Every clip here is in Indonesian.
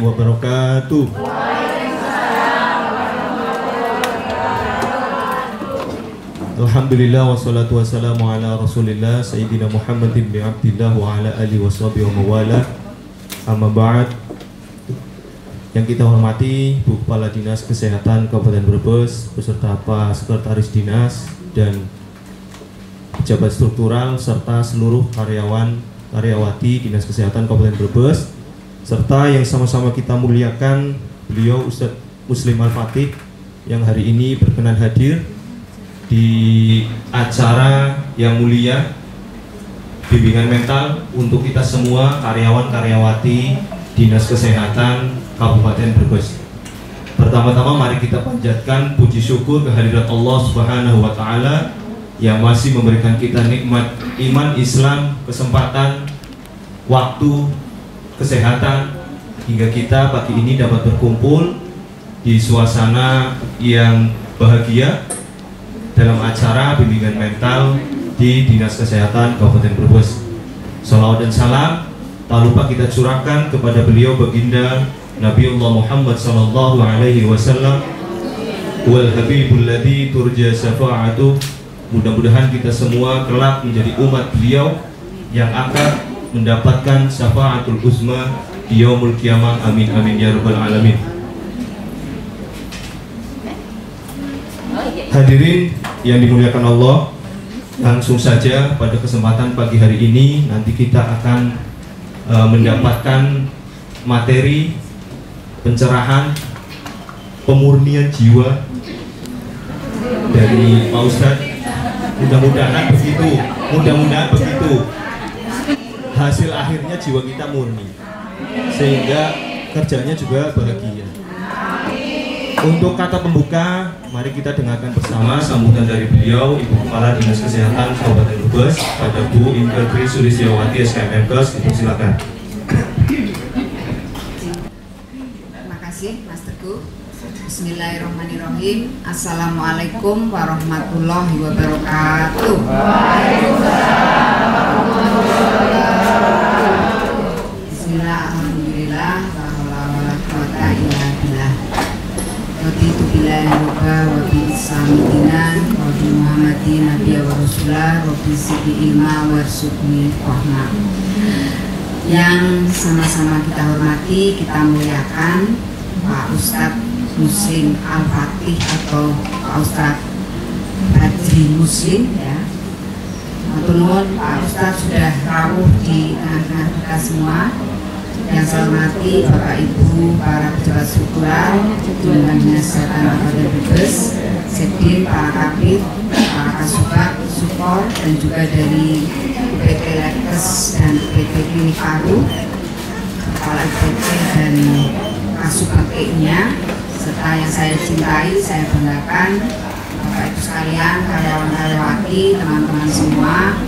wabarakatuh. Alhamdulillah wassalatu wassalamu ala Rasulillah Sayyidina Muhammad bin Abdillah wa ala alihi washabihi wa mawala. Amma ba'd. Yang kita hormati Bu Kepala Dinas Kesehatan Kabupaten Brebes beserta Pak Sekretaris Dinas dan pejabat struktural serta seluruh karyawati Dinas Kesehatan Kabupaten Brebes, serta yang sama-sama kita muliakan beliau Ustadz Muslim Al-Fatih yang hari ini berkenan hadir di acara yang mulia bimbingan mental untuk kita semua karyawan-karyawati Dinas Kesehatan Kabupaten Brebes. Pertama-tama mari kita panjatkan puji syukur kehadirat Allah Subhanahu wa taala yang masih memberikan kita nikmat iman, Islam, kesempatan, waktu, kesehatan hingga kita pagi ini dapat berkumpul di suasana yang bahagia dalam acara bimbingan mental di Dinas Kesehatan Kabupaten Brebes. Salawat dan salam tak lupa kita curahkan kepada beliau baginda Nabiullah Muhammad sallallahu alaihi wasallam wal habibul ladzi turja syafa'atuh. Mudah-mudahan kita semua kelak menjadi umat beliau yang akan mendapatkan syafa'atul uzma di yaumul qiyamah. Amin amin ya rabbal alamin. Hadirin yang dimuliakan Allah, langsung saja pada kesempatan pagi hari ini nanti kita akan mendapatkan materi pencerahan pemurnian jiwa dari Pak Ustadz. Mudah-mudahan begitu hasil akhirnya jiwa kita murni sehingga kerjanya juga bahagia. Untuk kata pembuka, mari kita dengarkan bersama sambutan dari beliau Ibu Kepala Dinas Kesehatan Kabupaten Brebes, pada Bu Inker Tri Sulistiawati SKM Mkes. Silakan. Terima kasih Mas Teguh. Bismillahirrahmanirrahim. Assalamualaikum warahmatullahi wabarakatuh. Bismillah, alhamdulillah, wa la quwwata illa billah. Raditu billahi rabba wa bi islami dinan wa bi Muhammadin nabiyya wa rasulah wa bi sidi ilma warzuqni rahmah. Yang sama-sama kita hormati, kita muliakan Pak Ustadz Muslim Al-Fatih atau Pak Ustadz Badri Muslim, ya. Matur Pak Ustadz sudah rawuh di tengah-tengah kita semua. Yang saya hormati Bapak Ibu para pejabat struktural dengan Dinas Kesehatan Kabupaten Brebes, Sekdim, para Kabid, para Kasubag, Support, dan juga dari PT Lekes dan PT Klinik Paru, Kepala IPT dan Kasubag-nya, serta yang saya cintai, saya banggakan Bapak Ibu sekalian, karyawan-karyawati, teman-teman semua,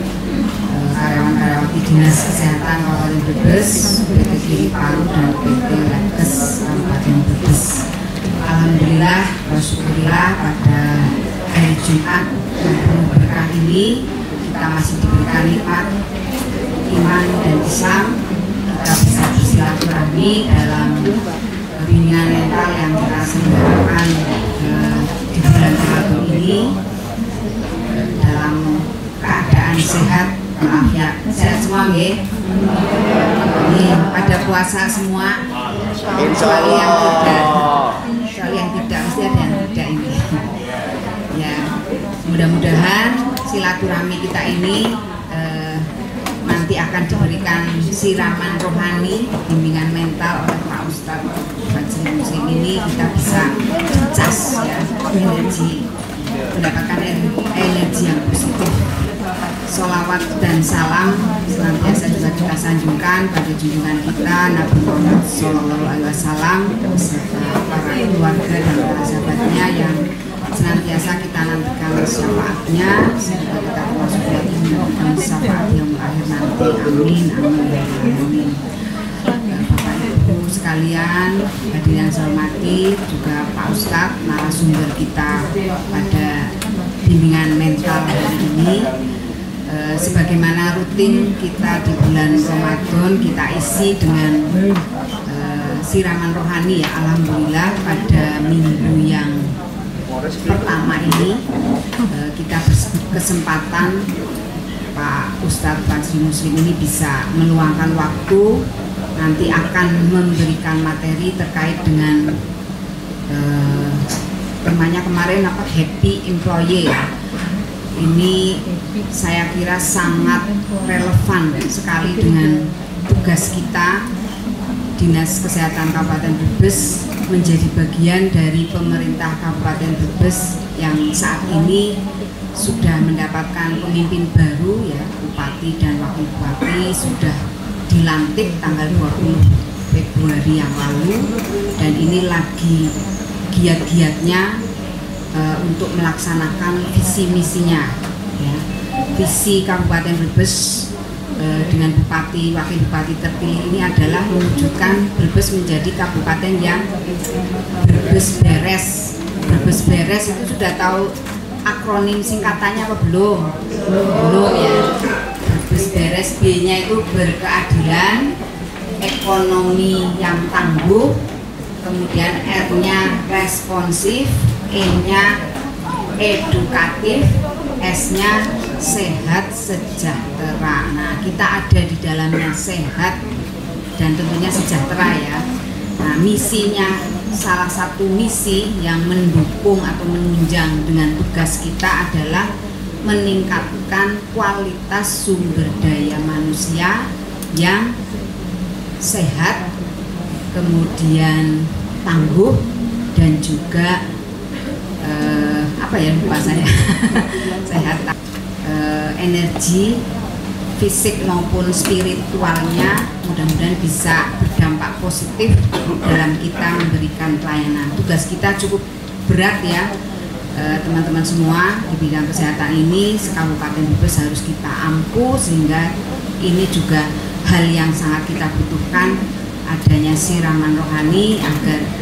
karyawan-karyawati Dinas Kesehatan Kabupaten Brebes, PT Klinik Paru dan PT Lekes Kabupaten Brebes. Alhamdulillah, bersyukurillah pada hari Jumat yang penuh berkah ini kita masih diberikan nikmat iman dan Islam. Kita bisa bersilaturahmi dalam bimbingan mental yang kita selenggarakan di bulan Ramadan ini dalam keadaan sehat walafiat. Sehat semua nggih? Ini pada puasa semua, kecuali yang tidak mesti ada yang tidak ini. Ya, mudah-mudahan silaturahmi kita ini nanti akan diberikan siraman rohani bimbingan mental oleh Pak Ustadz Badri Muslim ini, kita bisa cas ya, energi, mendapatkan energi yang positif. Sholawat dan salam senantiasa juga kita sanjungkan pada junjungan kita Nabi Muhammad SAW beserta para keluarga dan para sahabatnya yang senantiasa kita nantikan syafaatnya, sehingga kita termasuk yang mendapatkan syafaat yang berakhir nanti. Amin amin amin. Bapak Ibu sekalian, hadirin yang saya hormati, juga Pak Ustadz narasumber kita pada bimbingan mental hari ini. Sebagaimana rutin kita di bulan Ramadan, kita isi dengan siraman rohani ya. Alhamdulillah pada minggu yang pertama ini kita berkesempatan Pak Ustadz Fajri Muslim ini bisa meluangkan waktu, nanti akan memberikan materi terkait dengan temanya kemarin apa, happy employee ya. Ini saya kira sangat relevan sekali dengan tugas kita. Dinas Kesehatan Kabupaten Brebes menjadi bagian dari pemerintah Kabupaten Brebes yang saat ini sudah mendapatkan pemimpin baru ya, Bupati dan Wakil Bupati sudah dilantik tanggal 20 Februari yang lalu, dan ini lagi giat-giatnya untuk melaksanakan visi misinya ya. Visi Kabupaten Brebes dengan Bupati, Wakil Bupati terpilih ini adalah mewujudkan Brebes menjadi kabupaten yang Brebes beres. Brebes beres itu sudah tahu akronim singkatannya apa belum? Belum ya. Brebes beres, B-nya itu berkeadilan, ekonomi yang tangguh, kemudian R-nya responsif, E-nya edukatif, S-nya sehat sejahtera. Nah, kita ada di dalamnya sehat dan tentunya sejahtera ya. Nah, misinya, salah satu misi yang mendukung atau menunjang dengan tugas kita adalah meningkatkan kualitas sumber daya manusia yang sehat, kemudian tangguh, dan juga apa ya, lupa saya sehat, energi fisik maupun spiritualnya mudah-mudahan bisa berdampak positif dalam kita memberikan pelayanan. Tugas kita cukup berat ya teman-teman semua di bidang kesehatan ini. Kabupaten Brebes harus kita ampuh, sehingga ini juga hal yang sangat kita butuhkan, adanya siraman rohani agar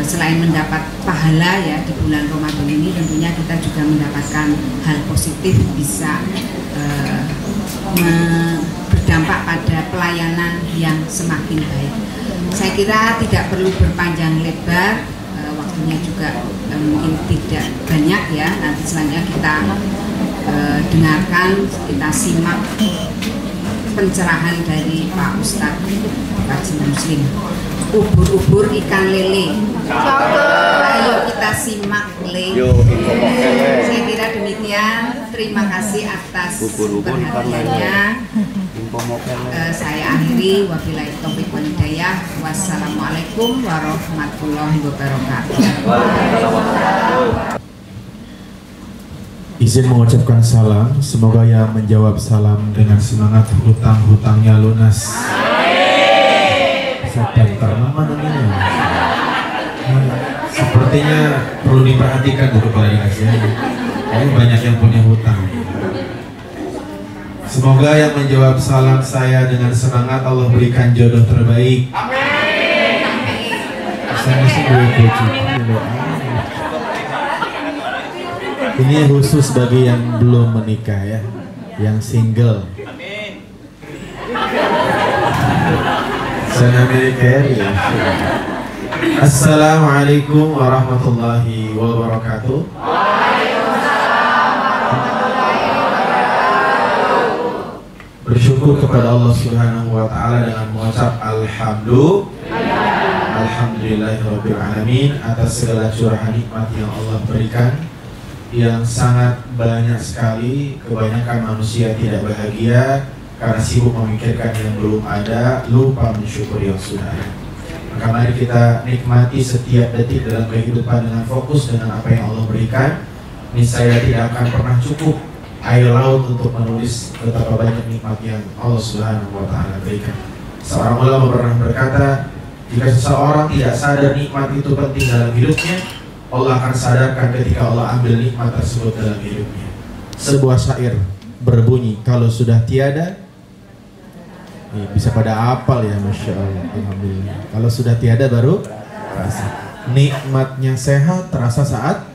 selain mendapat pahala ya di bulan Ramadan ini, tentunya kita juga mendapatkan hal positif, bisa berdampak pada pelayanan yang semakin baik. Saya kira tidak perlu berpanjang lebar, waktunya juga mungkin tidak banyak ya. Nanti selanjutnya kita dengarkan, kita simak pencerahan dari Pak Ustadz Fajri Muslim. Ubur-ubur ikan lele. Ayo kita simak le. Saya kira demikian. Terima kasih atas perhatiannya. Saya akhiri, wabillahi taufiq wal hidayah. Wassalamualaikum warahmatullahi wabarakatuh. Izin mengucapkan salam, semoga yang menjawab salam dengan semangat hutang-hutangnya lunas. Mana ini? Sepertinya perlu diperhatikan untuk kepala dinasnya. Ini banyak yang punya hutang. Semoga yang menjawab salam saya dengan semangat Allah berikan jodoh terbaik. Saya masih ini khusus bagi yang belum menikah ya, yang single. Assalamualaikum warahmatullahi wabarakatuh. Bersyukur kepada Allah Subhanahu wa taala dengan mengucap alhamdulillahirabbil alamin atas segala curahan nikmat yang Allah berikan, yang sangat banyak sekali. Kebanyakan manusia tidak bahagia karena sibuk memikirkan yang belum ada, lupa mensyukuri yang sudah ada. Maka mari kita nikmati setiap detik dalam kehidupan dengan fokus dengan apa yang Allah berikan. Niscaya tidak akan pernah cukup air laut untuk menulis betapa banyak nikmat yang Allah Subhanahu wa taala berikan. Seorang ulama pernah berkata, jika seseorang tidak sadar nikmat itu penting dalam hidupnya, Allah akan sadarkan ketika Allah ambil nikmat tersebut dalam hidupnya. Sebuah syair berbunyi, kalau sudah tiada, bisa pada apal ya, Masya Allah, alhamdulillah. Kalau sudah tiada baru terasa. Nikmatnya sehat terasa saat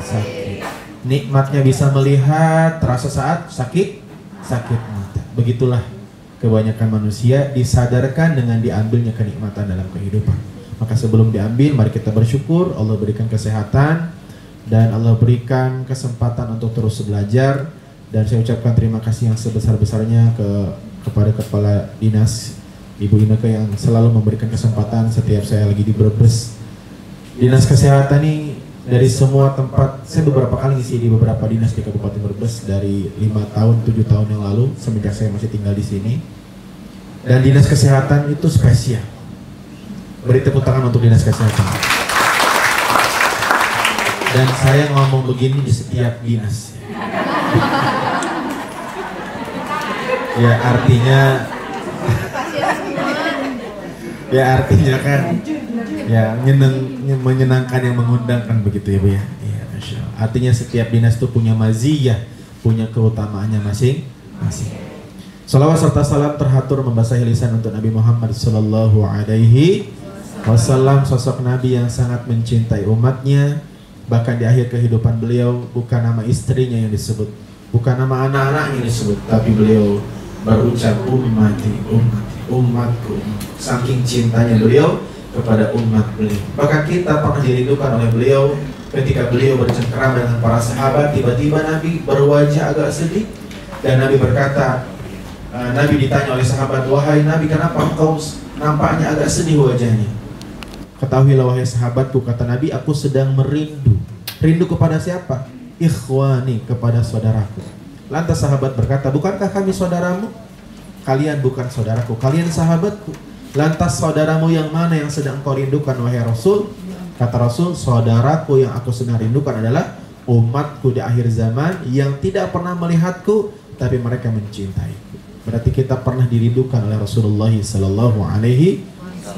sakit. Nikmatnya bisa melihat terasa saat sakit mata. Begitulah kebanyakan manusia disadarkan dengan diambilnya kenikmatan dalam kehidupan. Maka sebelum diambil, mari kita bersyukur Allah berikan kesehatan dan Allah berikan kesempatan untuk terus belajar. Dan saya ucapkan terima kasih yang sebesar-besarnya kepada Kepala Dinas Ibu Ineke yang selalu memberikan kesempatan setiap saya lagi di Brebes. Dinas Kesehatan ini dari semua tempat, saya beberapa kali ngisi di beberapa dinas di Kabupaten Brebes dari 5 tahun, 7 tahun yang lalu semenjak saya masih tinggal di sini. Dan Dinas Kesehatan itu spesial. Beri tepuk tangan untuk Dinas Kesehatan. Dan saya ngomong begini di setiap dinas. Ya artinya kan ya menyenangkan yang mengundangkan begitu ya Bu ya. Iya, Masya Allah. Artinya setiap dinas itu punya maziyah, punya keutamaannya masing-masing. Salawat serta salam terhatur membasahi lisan untuk Nabi Muhammad Sallallahu Alaihi Wasallam, sosok Nabi yang sangat mencintai umatnya. Bahkan di akhir kehidupan beliau bukan nama istrinya yang disebut, bukan nama anak-anak yang disebut, tapi beliau berucap umatku, saking cintanya beliau kepada umat beliau. Bahkan kita pernah dirindukan oleh beliau ketika beliau bercengkerama dengan para sahabat. Tiba-tiba Nabi berwajah agak sedih dan Nabi berkata, Nabi ditanya oleh sahabat, wahai Nabi, kenapa engkau nampaknya agak sedih wajahnya? Ketahuilah wahai sahabatku, kata Nabi, aku sedang merindu. Rindu kepada siapa? Ikhwani, kepada saudaraku. Lantas sahabat berkata, bukankah kami saudaramu? Kalian bukan saudaraku, kalian sahabatku. Lantas saudaramu yang mana yang sedang kau rindukan wahai Rasul? Kata Rasul, saudaraku yang aku sedang rindukan adalah umatku di akhir zaman yang tidak pernah melihatku, tapi mereka mencintaiku. Berarti kita pernah dirindukan oleh Rasulullah Sallallahu Alaihi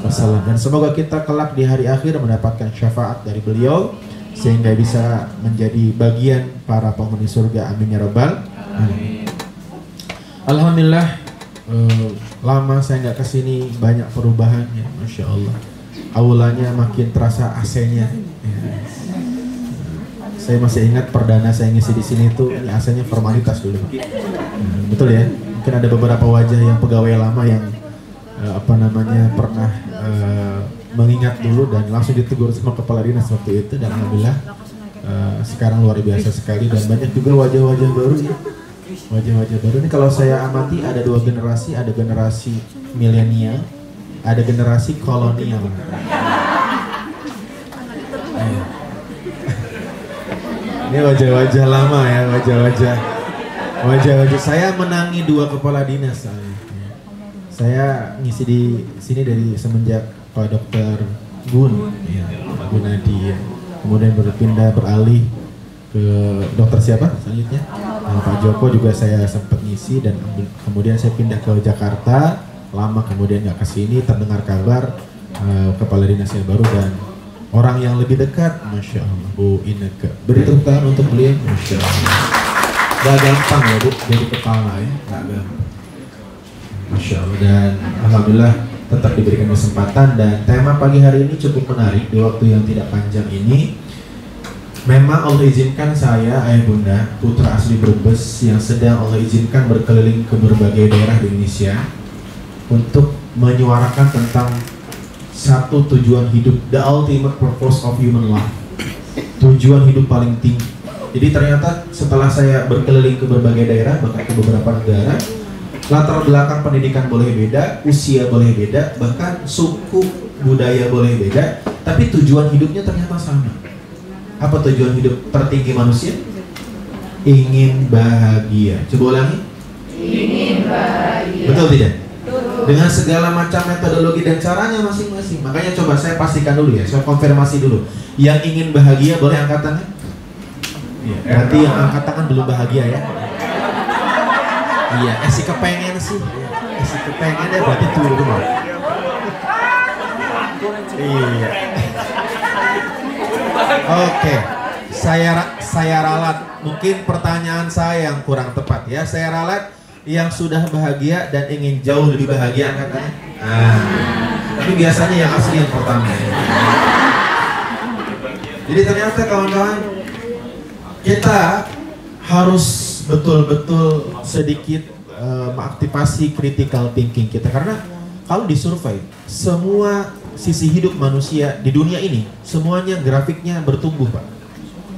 Wasallam. Dan semoga kita kelak di hari akhir mendapatkan syafaat dari beliau sehingga bisa menjadi bagian para penghuni surga. Amin ya rabbal alamin. Alhamdulillah, lama saya nggak kesini, banyak perubahan ya, Masya Allah. Aulanya makin terasa AC-nya ya. Saya masih ingat perdana saya ngisi di sini itu ini AC-nya formalitas dulu. Betul ya, mungkin ada beberapa wajah yang pegawai lama yang pernah mengingat dulu dan langsung ditegur sama kepala dinas waktu itu. Dan alhamdulillah sekarang luar biasa sekali dan banyak juga wajah-wajah baru ya. Wajah-wajah baru ini kalau saya amati ada dua generasi, ada generasi milenial, ada generasi kolonial. Ini wajah-wajah lama ya, wajah-wajah saya menangi dua kepala dinas. Saya ngisi di sini dari semenjak Pak Dokter Gun, ya, Gunadi, ya. Kemudian beralih ke dokter siapa selanjutnya? Pak Joko juga saya sempat ngisi dan kemudian saya pindah ke Jakarta. Lama kemudian nggak kesini, terdengar kabar kepala dinas yang baru dan orang yang lebih dekat, Masya Allah, Bu Ineke. Beri tepuk tangan untuk beliau, Masya Allah. Gak gampang ya Bu, jadi kepala ya, gak gampang. Masya Allah, dan alhamdulillah tetap diberikan kesempatan. Dan tema pagi hari ini cukup menarik di waktu yang tidak panjang ini. Memang Allah izinkan saya, ayah bunda, putra asli Brebes yang sedang Allah izinkan berkeliling ke berbagai daerah di Indonesia untuk menyuarakan tentang satu tujuan hidup, the ultimate purpose of human life, tujuan hidup paling tinggi. Jadi ternyata setelah saya berkeliling ke berbagai daerah, bahkan ke beberapa negara, latar belakang pendidikan boleh beda, usia boleh beda, bahkan suku budaya boleh beda, tapi tujuan hidupnya ternyata sama. Apa tujuan hidup tertinggi manusia? Ingin bahagia. Coba ulangi. Ingin bahagia. Betul tidak? Dengan segala macam metodologi dan caranya masing-masing. Makanya coba saya pastikan dulu ya, saya konfirmasi dulu. Yang ingin bahagia boleh angkat tangan? Ya, berarti yang angkat tangan belum bahagia ya? Iya, si kepengen sih. Si kepengen ya berarti turun. Iya. Oke, saya ralat. Mungkin pertanyaan saya yang kurang tepat ya. Saya ralat yang sudah bahagia dan ingin jauh lebih bahagia angkat tangan. Tapi biasanya yang asli yang pertama. Jadi ternyata kawan-kawan, kita harus betul-betul sedikit mengaktifasi critical thinking kita. Karena kalau disurvei, semua sisi hidup manusia di dunia ini semuanya grafiknya bertumbuh, Pak.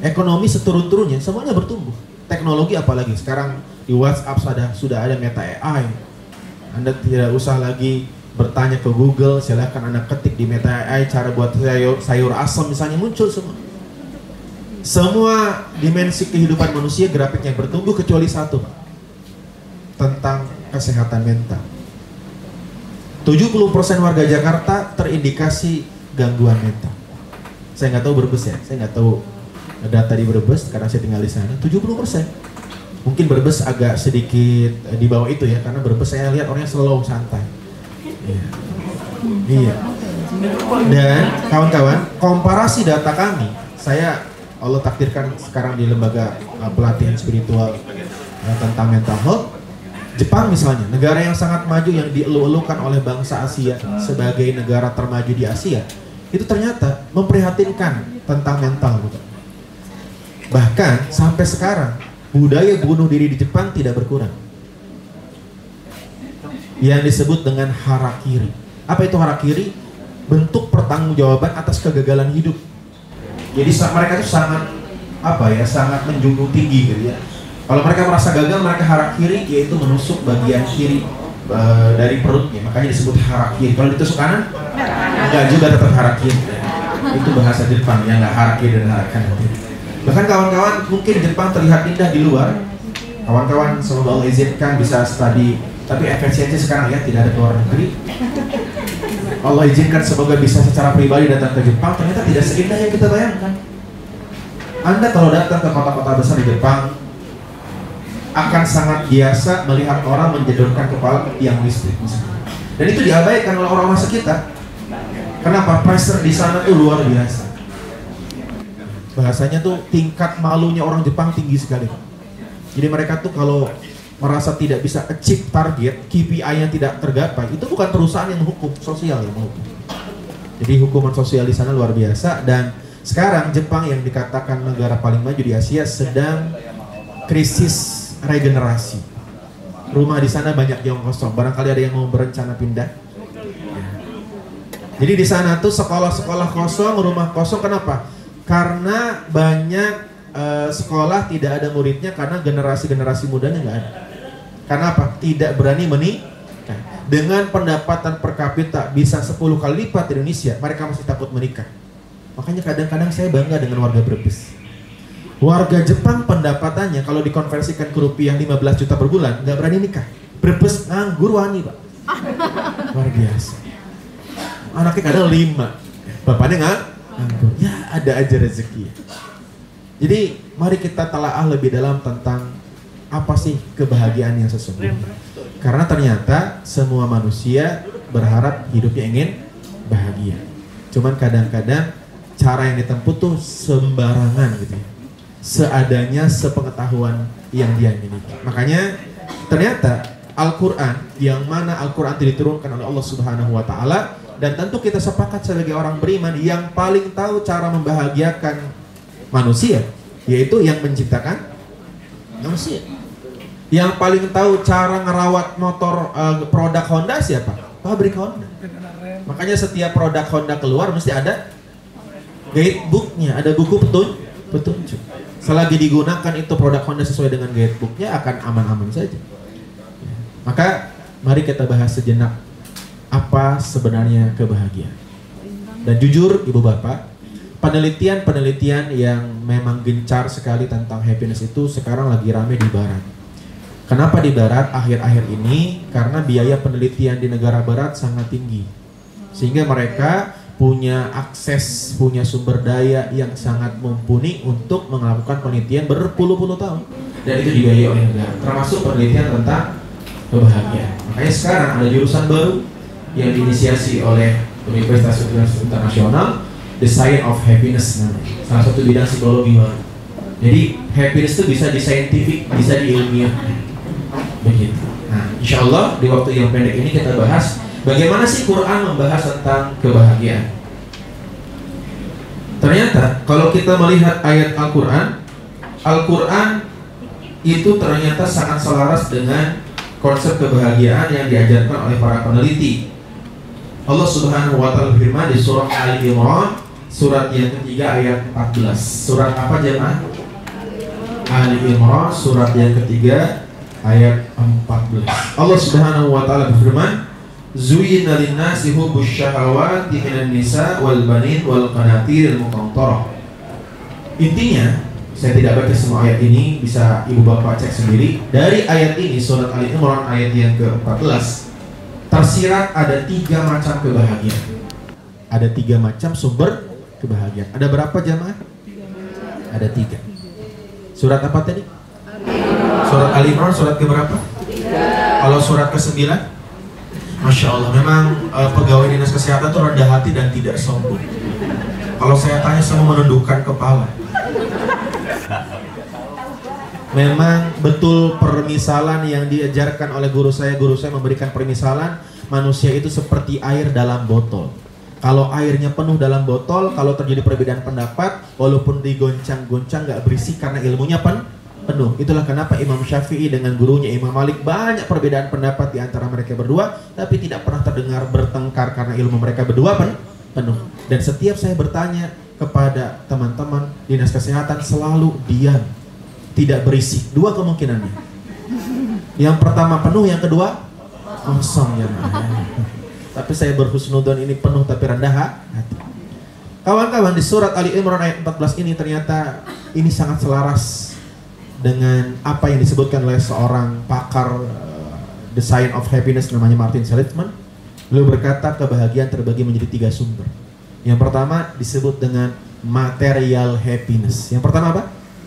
Ekonomi seturun-turunnya semuanya bertumbuh. Teknologi apalagi sekarang di WhatsApp sudah ada Meta AI. Anda tidak usah lagi bertanya ke Google, silahkan Anda ketik di Meta AI cara buat sayur asam misalnya, muncul semua. Semua dimensi kehidupan manusia grafiknya bertumbuh kecuali satu, Pak, tentang kesehatan mental. 70% warga Jakarta terindikasi gangguan mental. Saya nggak tahu Brebes ya, saya nggak tahu data di Brebes karena saya tinggal di sana. 70%. Mungkin Brebes agak sedikit di bawah itu ya, karena Brebes saya lihat orangnya slow, santai. Iya. Dan kawan-kawan, komparasi data kami, Allah takdirkan sekarang di lembaga pelatihan spiritual tentang mental health. Jepang misalnya, negara yang sangat maju yang dielu-elukan oleh bangsa Asia sebagai negara termaju di Asia, itu ternyata memprihatinkan tentang mental. Bahkan sampai sekarang budaya bunuh diri di Jepang tidak berkurang, yang disebut dengan harakiri. Apa itu harakiri? Bentuk pertanggungjawaban atas kegagalan hidup. Jadi mereka itu sangat menjunjung tinggi gitu ya. Kalau mereka merasa gagal, mereka harakiri, yaitu menusuk bagian kiri dari perutnya. Makanya disebut harakiri. Kalau ditusuk kanan, enggak juga tetap harakiri. Itu bahasa Jepang, ya enggak harakiri dan harakiri. Bahkan kawan-kawan, mungkin Jepang terlihat indah di luar. Kawan-kawan semoga Allah izinkan bisa studi, tapi efisiensi sekarang ya tidak ada keluar negeri. Allah izinkan semoga bisa secara pribadi datang ke Jepang, ternyata tidak seindah yang kita bayangkan. Anda kalau datang ke kota-kota besar di Jepang akan sangat biasa melihat orang menjedorkan kepala ke tiang listrik misalnya. Dan itu diabaikan oleh orang-orang sekitar. Kenapa? Pressure di sana tuh luar biasa. Bahasanya tuh tingkat malunya orang Jepang tinggi sekali. Jadi mereka tuh kalau merasa tidak bisa achieve target, KPI yang tidak tergapai, itu bukan perusahaan yang menghukum, sosial yang menghukum. Jadi hukuman sosial di sana luar biasa. Dan sekarang Jepang yang dikatakan negara paling maju di Asia sedang krisis regenerasi. Rumah di sana banyak yang kosong. Barangkali ada yang mau berencana pindah. Jadi di sana tuh sekolah-sekolah kosong, rumah kosong. Kenapa? Karena banyak sekolah tidak ada muridnya karena generasi-generasi mudanya nggak ada. Karena apa? Tidak berani menikah. Dengan pendapatan per kapita bisa 10 kali lipat di Indonesia, mereka masih takut menikah. Makanya kadang-kadang saya bangga dengan warga Brebes. Warga Jepang pendapatannya kalau dikonversikan ke rupiah 15 juta per bulan, nggak berani nikah. Brebes nganggur wani, Pak. Luar biasa. Anaknya kadang 5, bapaknya nganggur. Ya ada aja rezeki. Jadi mari kita telaah lebih dalam tentang apa sih kebahagiaan yang sesungguhnya. Karena ternyata semua manusia berharap hidupnya ingin bahagia. Cuman kadang-kadang cara yang ditempuh tuh sembarangan gitu ya. Seadanya, sepengetahuan yang dia miliki. Makanya ternyata Al-Quran, yang mana Al-Quran diturunkan oleh Allah Subhanahu wa Ta'ala, dan tentu kita sepakat sebagai orang beriman yang paling tahu cara membahagiakan manusia, yaitu yang menciptakan manusia. Yang paling tahu cara ngerawat motor produk Honda siapa? Pabrik Honda. Makanya setiap produk Honda keluar mesti ada guidebooknya, ada buku petunjuk. Selagi digunakan itu produk Honda sesuai dengan guidebooknya, akan aman-aman saja. Maka mari kita bahas sejenak apa sebenarnya kebahagiaan. Dan jujur ibu bapak, penelitian yang memang gencar sekali tentang happiness itu sekarang lagi rame di barat. Kenapa di barat akhir-akhir ini? Karena biaya penelitian di negara barat sangat tinggi, sehingga mereka punya akses, punya sumber daya yang sangat mumpuni untuk melakukan penelitian berpuluh-puluh tahun, dan itu dibiayai oleh negara, termasuk penelitian tentang kebahagiaan. Makanya sekarang ada jurusan baru yang diinisiasi oleh Universitas Internasional, The Science of Happiness namanya. Salah satu bidang psikologi baru. Jadi happiness itu bisa di scientific, bisa di ilmiah. Begitu. Nah, insya Allah di waktu yang pendek ini kita bahas bagaimana sih Quran membahas tentang kebahagiaan. Ternyata kalau kita melihat ayat Al-Quran itu ternyata sangat selaras dengan konsep kebahagiaan yang diajarkan oleh para peneliti. Allah Subhanahu wa taala berfirman di surah Ali Imran surat yang ketiga ayat 14. Surat apa jemaah? Ali Imran surat yang ketiga ayat 14. Allah Subhanahu wa taala berfirman, "Zuyyina lin-nasi hubbus syahawati minan nisa wal banin wal qanatiril muqantarah." Intinya, saya tidak baca semua ayat ini, bisa ibu bapak cek sendiri. Dari ayat ini surat Ali Imran ayat yang ke-14 tersirat ada 3 macam kebahagiaan. Ada 3 macam sumber kebahagiaan. Ada berapa jamaah? Ada 3. Surat apa tadi? Surat Ali Imran surat ke-berapa? Kalau surat ke-9? Masya Allah, memang pegawai dinas kesehatan itu rendah hati dan tidak sombong. Kalau saya tanya semua menundukkan kepala. Memang betul permisalan yang diajarkan oleh guru saya memberikan permisalan manusia itu seperti air dalam botol. Kalau airnya penuh dalam botol, kalau terjadi perbedaan pendapat, walaupun digoncang-goncang gak berisik karena ilmunya penuh. Itulah kenapa Imam Syafi'i dengan gurunya Imam Malik banyak perbedaan pendapat di antara mereka berdua, tapi tidak pernah terdengar bertengkar karena ilmu mereka berdua penuh. Dan setiap saya bertanya kepada teman-teman dinas kesehatan selalu diam, tidak berisik. 2 kemungkinannya. Yang pertama penuh, yang kedua kosong ya. Tapi saya berhusnudzon ini penuh tapi rendah hati. Kawan-kawan, di surat Ali Imran ayat 14 ini ternyata ini sangat selaras dengan apa yang disebutkan oleh seorang pakar The Science of Happiness namanya Martin Seligman. Beliau berkata kebahagiaan terbagi menjadi 3 sumber. Yang pertama disebut dengan material happiness. Yang pertama apa?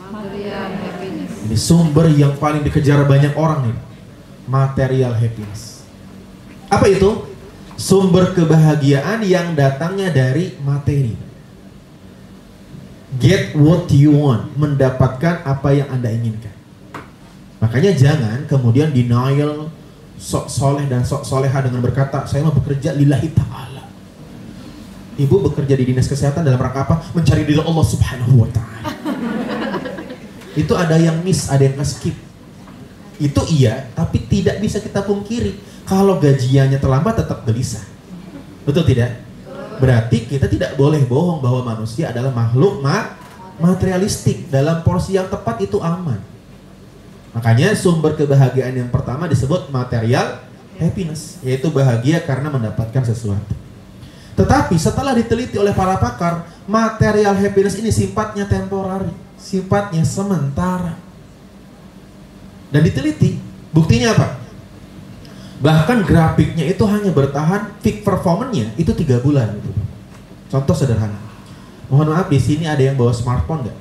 Material happiness. Ini sumber yang paling dikejar banyak orang nih. Material happiness. Apa itu? Sumber kebahagiaan yang datangnya dari materi. Get what you want, mendapatkan apa yang Anda inginkan. Makanya jangan kemudian denial, sok soleh dan sok soleha dengan berkata saya mau bekerja lillahi ta'ala. Ibu bekerja di dinas kesehatan dalam rangka apa? Mencari ridha Allah Subhanahu wa ta'ala. Itu ada yang miss, ada yang skip. Itu iya, tapi tidak bisa kita pungkiri. Kalau gajiannya terlambat tetap gelisah. Betul tidak? Berarti kita tidak boleh bohong bahwa manusia adalah makhluk materialistik. Dalam porsi yang tepat itu aman. Makanya sumber kebahagiaan yang pertama disebut material happiness, yaitu bahagia karena mendapatkan sesuatu. Tetapi setelah diteliti oleh para pakar, material happiness ini sifatnya temporary, sifatnya sementara. Dan diteliti, buktinya apa? Bahkan grafiknya itu hanya bertahan, peak performance-nya itu 3 bulan. Contoh sederhana. Mohon maaf, di sini ada yang bawa smartphone nggak?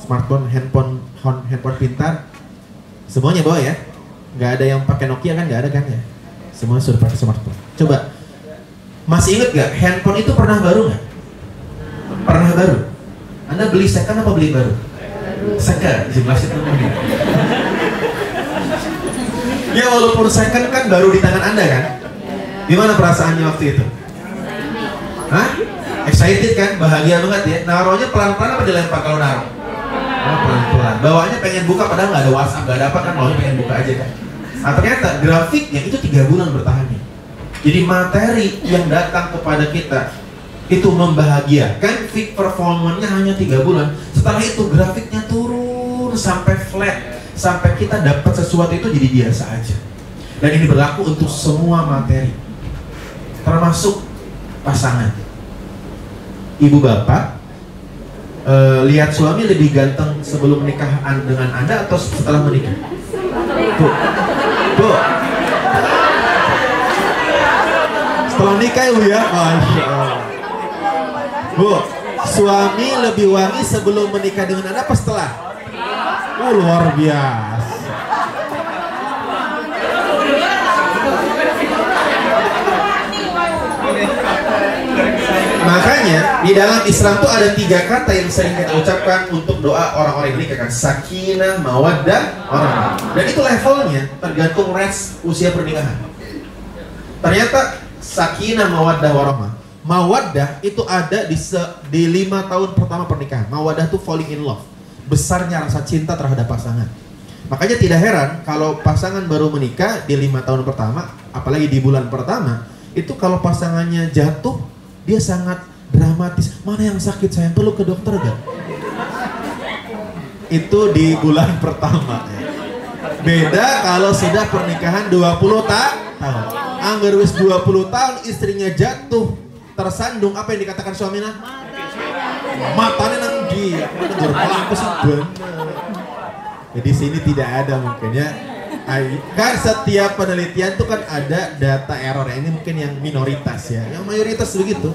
Smartphone, handphone pintar, semuanya bawa ya? Nggak ada yang pakai Nokia kan? Nggak ada kan ya? Semua sudah pakai smartphone. Coba, masih ingat nggak? Handphone itu pernah baru nggak? Pernah baru. Anda beli second apa beli baru? Second, jumlahnya namanya. Ya walaupun second kan baru di tangan Anda kan? Gimana perasaannya waktu itu? Hah? Excited kan? Bahagia banget ya? Naruhnya pelan-pelan apa dilempar kalau naruh? Oh pelan-pelan. Bawaannya pengen buka padahal nggak ada WhatsApp, nggak ada apa kan? Maunya pengen buka aja kan? Nah ternyata grafiknya itu 3 bulan bertahannya. Jadi materi yang datang kepada kita itu membahagiakan, peak performance-nya hanya 3 bulan. Setelah itu grafiknya turun sampai flat, sampai kita dapat sesuatu itu jadi biasa aja. Dan ini berlaku untuk semua materi, termasuk pasangan. Ibu bapak lihat suami lebih ganteng sebelum menikah dengan Anda atau setelah menikah? Bu, setelah nikah ya Bu ya? Masya Allah. Bu, suami lebih wangi sebelum menikah dengan Anda apa setelah? Luar biasa. Makanya di dalam Islam tuh ada 3 kata yang sering kita ucapkan untuk doa orang-orang yang menikah kan. Sakinah, mawaddah, warahmah. Dan itu levelnya tergantung range usia pernikahan. Ternyata sakinah, mawaddah, warahmah. Mawaddah itu ada di 5 tahun pertama pernikahan. Mawaddah tuh falling in love, besarnya rasa cinta terhadap pasangan. Makanya tidak heran kalau pasangan baru menikah di 5 tahun pertama, apalagi di bulan pertama, itu kalau pasangannya jatuh, dia sangat dramatis. Mana yang sakit sayang, perlu ke dokter gak? Itu di bulan pertama. Beda kalau sudah pernikahan 20 tahun. Angger wis 20 tahun istrinya jatuh, tersandung, apa yang dikatakan suaminya? Matanya nang dia, bener bener. Jadi sini tidak ada mungkin ya. Kan setiap penelitian itu kan ada data error ya. Ini mungkin yang minoritas ya. Yang mayoritas begitu.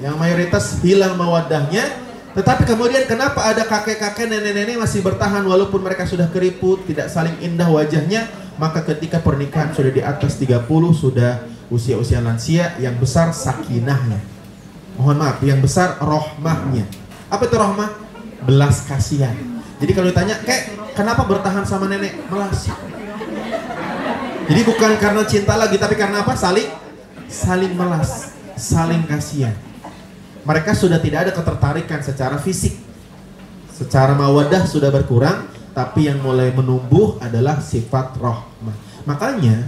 Yang mayoritas hilang mawaddahnya. Tetapi kemudian kenapa ada kakek-kakek, nenek-nenek masih bertahan walaupun mereka sudah keriput, tidak saling indah wajahnya. Maka ketika pernikahan sudah di atas 30, sudah usia-usia lansia, yang besar sakinahnya. Mohon maaf, yang besar rohmahnya. Apa itu rohmah? Belas kasihan. Jadi kalau ditanya, kenapa bertahan sama nenek? Melas. Jadi bukan karena cinta lagi, tapi karena apa? Saling melas, saling kasihan. Mereka sudah tidak ada ketertarikan secara fisik, secara mawaddah sudah berkurang, tapi yang mulai menumbuh adalah sifat rahmah. Makanya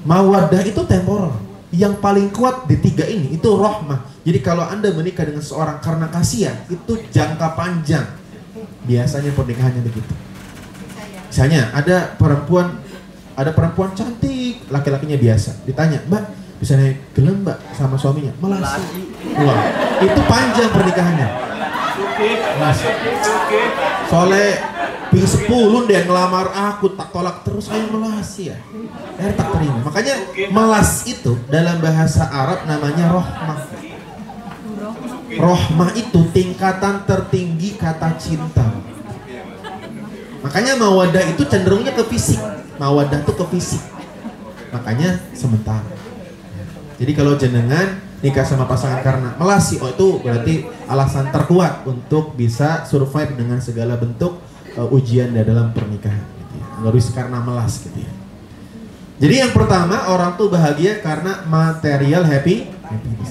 mawaddah itu temporer. Yang paling kuat di 3 ini itu rahmah. Jadi kalau Anda menikah dengan seorang karena kasihan, itu jangka panjang. Biasanya pernikahannya begitu. Misalnya ada perempuan cantik, laki-lakinya biasa. Ditanya, "Mbak, bisa naik gelem Mbak sama suaminya?" Melas. Wah, itu panjang pernikahannya. Soalnya ping 10 dia ngelamar aku, tak tolak terus, ayo melas ya. Tak terima. Makanya melas itu dalam bahasa Arab namanya rohmah. Rohmah itu tingkatan tertinggi kata cinta. Makanya mawaddah itu cenderungnya ke fisik. Mawaddah itu ke fisik. Makanya sementara. Jadi kalau jenengan nikah sama pasangan karena melas, oh itu berarti alasan terkuat untuk bisa survive dengan segala bentuk ujian dalam pernikahan. Gitu ya. Harus karena melas gitu ya. Jadi yang pertama, orang tuh bahagia karena material happiness.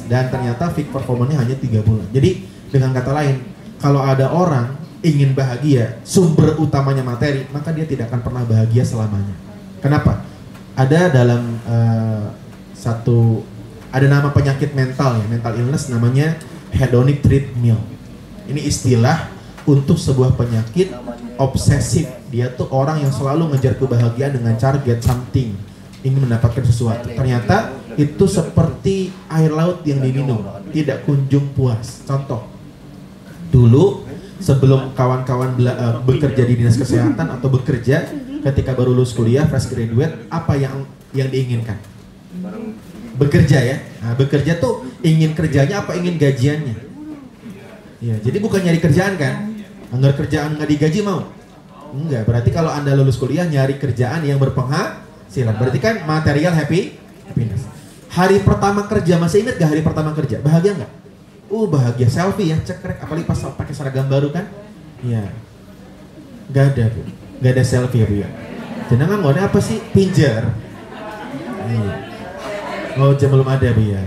Dan ternyata peak performanya hanya 3 bulan. Jadi dengan kata lain, kalau ada orang ingin bahagia, sumber utamanya materi, maka dia tidak akan pernah bahagia selamanya. Kenapa? Ada dalam ada nama penyakit mental ya, mental illness, namanya hedonic treadmill. Ini istilah untuk sebuah penyakit obsesif. Dia tuh orang yang selalu ngejar kebahagiaan dengan cara get something, ingin mendapatkan sesuatu. Ternyata itu seperti air laut yang diminum, tidak kunjung puas. Contoh, dulu sebelum kawan-kawan bekerja di dinas kesehatan atau bekerja ketika baru lulus kuliah, fresh graduate, apa yang diinginkan? Bekerja ya. Nah, bekerja tuh ingin kerjanya apa, ingin gajiannya? Ya, jadi bukan nyari kerjaan kan? Anggar kerjaan nggak digaji mau? Enggak. Berarti kalau Anda lulus kuliah nyari kerjaan yang berpenghasilan, berarti kan material happiness. Hari pertama kerja, masih ingat gak hari pertama kerja? Bahagia nggak? Bahagia, selfie ya, cekrek. Apalagi pas pakai seragam baru kan? Iya. Gak ada Bu, gak ada selfie ya Bu ya. Jenengan mau apa sih? Pinjar. Oh, belum ada Bu ya.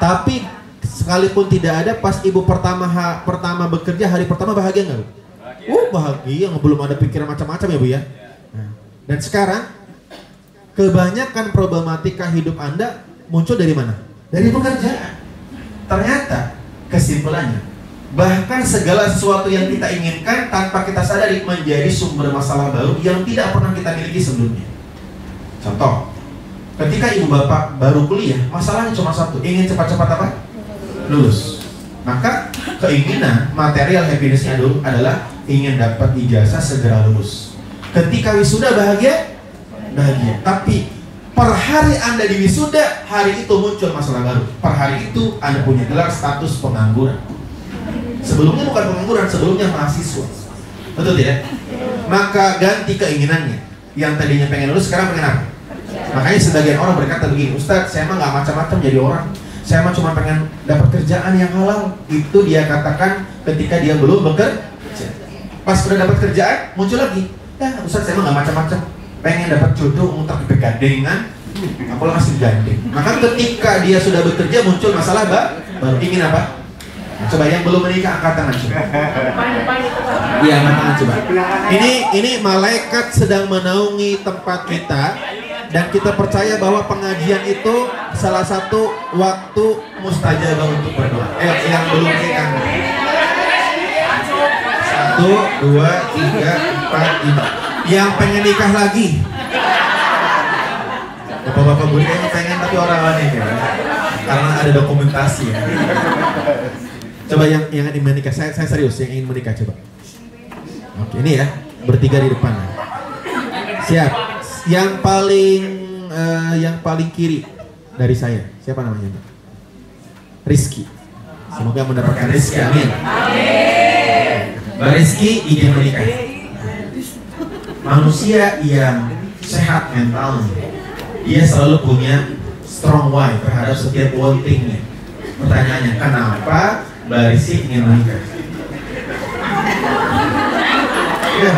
Tapi sekalipun tidak ada, pas ibu pertama bekerja, hari pertama bahagia nggak Bu? Bahagia, belum ada pikiran macam-macam ya Bu ya. Nah, dan sekarang kebanyakan problematika hidup Anda muncul dari mana? Dari pekerjaan. Ternyata kesimpulannya, bahkan segala sesuatu yang kita inginkan tanpa kita sadari menjadi sumber masalah baru yang tidak pernah kita miliki sebelumnya. Contoh, ketika ibu bapak baru kuliah, masalahnya cuma satu, ingin cepat-cepat apa? Lulus. Maka keinginan material happiness-nya dulu adalah ingin dapat ijazah segera lulus. Ketika wisuda bahagia. Tapi per hari Anda di wisuda, hari itu muncul masalah baru. Per hari itu Anda punya gelar status pengangguran. Sebelumnya bukan pengangguran, sebelumnya mahasiswa. Betul tidak? Maka ganti keinginannya. Yang tadinya pengen lulus, sekarang pengen apa? Makanya sebagian orang berkata begini, "Ustadz, saya mah nggak macam-macam jadi orang. Saya mah cuma pengen dapat kerjaan yang halal." Itu dia katakan ketika dia belum bekerja. Pas sudah dapat kerjaan, muncul lagi, "Ya Ustadz, saya mah nggak macam-macam. Pengen dapat jodoh, muter kegandengan, apalagi masih gandeng." Maka ketika dia sudah bekerja, muncul masalah baru. Ingin apa? Coba yang belum menikah angkat tangan coba. Iya, angkat tangan coba. Ini malaikat sedang menaungi tempat kita dan kita percaya bahwa pengajian itu salah satu waktu mustajabah untuk berdoa. Yang belum menikah. 1, 2, 3, 4, 5. Yang pengen nikah lagi. Bapak-bapak gue kayaknya pengen tapi orang lain ya. Karena ada dokumentasi ya. Coba yang ingin menikah, saya serius yang ingin menikah coba. Oke, ini ya, bertiga di depan. Siap. Yang paling kiri dari saya, siapa namanya? Rizky. Semoga mendapatkan rezeki, amin. Mbak Rizky ingin menikah. Manusia yang sehat mentalnya, dia selalu punya strong why terhadap setiap wantingnya. Pertanyaannya, kenapa Mbak Rizky ingin menikah? Ya,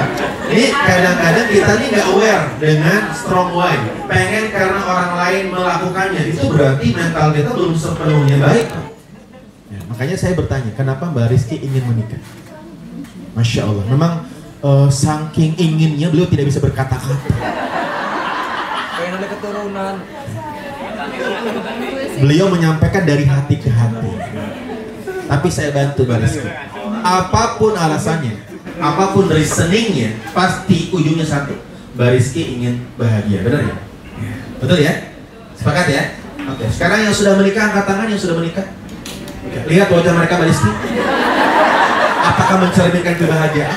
ini kadang-kadang kita ini nggak aware dengan strong why. Pengen karena orang lain melakukannya, itu berarti mental kita belum sepenuhnya baik. Ya, makanya saya bertanya, kenapa Mbak Rizky ingin menikah? Masya Allah, memang saking inginnya beliau tidak bisa berkata-kata. Pengen ada keturunan. Beliau menyampaikan dari hati ke hati. Tapi saya bantu Mbak Rizky. Apapun alasannya, apapun reasoningnya, pasti ujungnya satu. Mbak Rizky ingin bahagia, benar ya? Betul ya? Sepakat ya? Oke. Sekarang yang sudah menikah, angkat tangan yang sudah menikah. Oke. Lihat wajah mereka Mbak Rizky. Apakah mencerminkan kebahagiaan?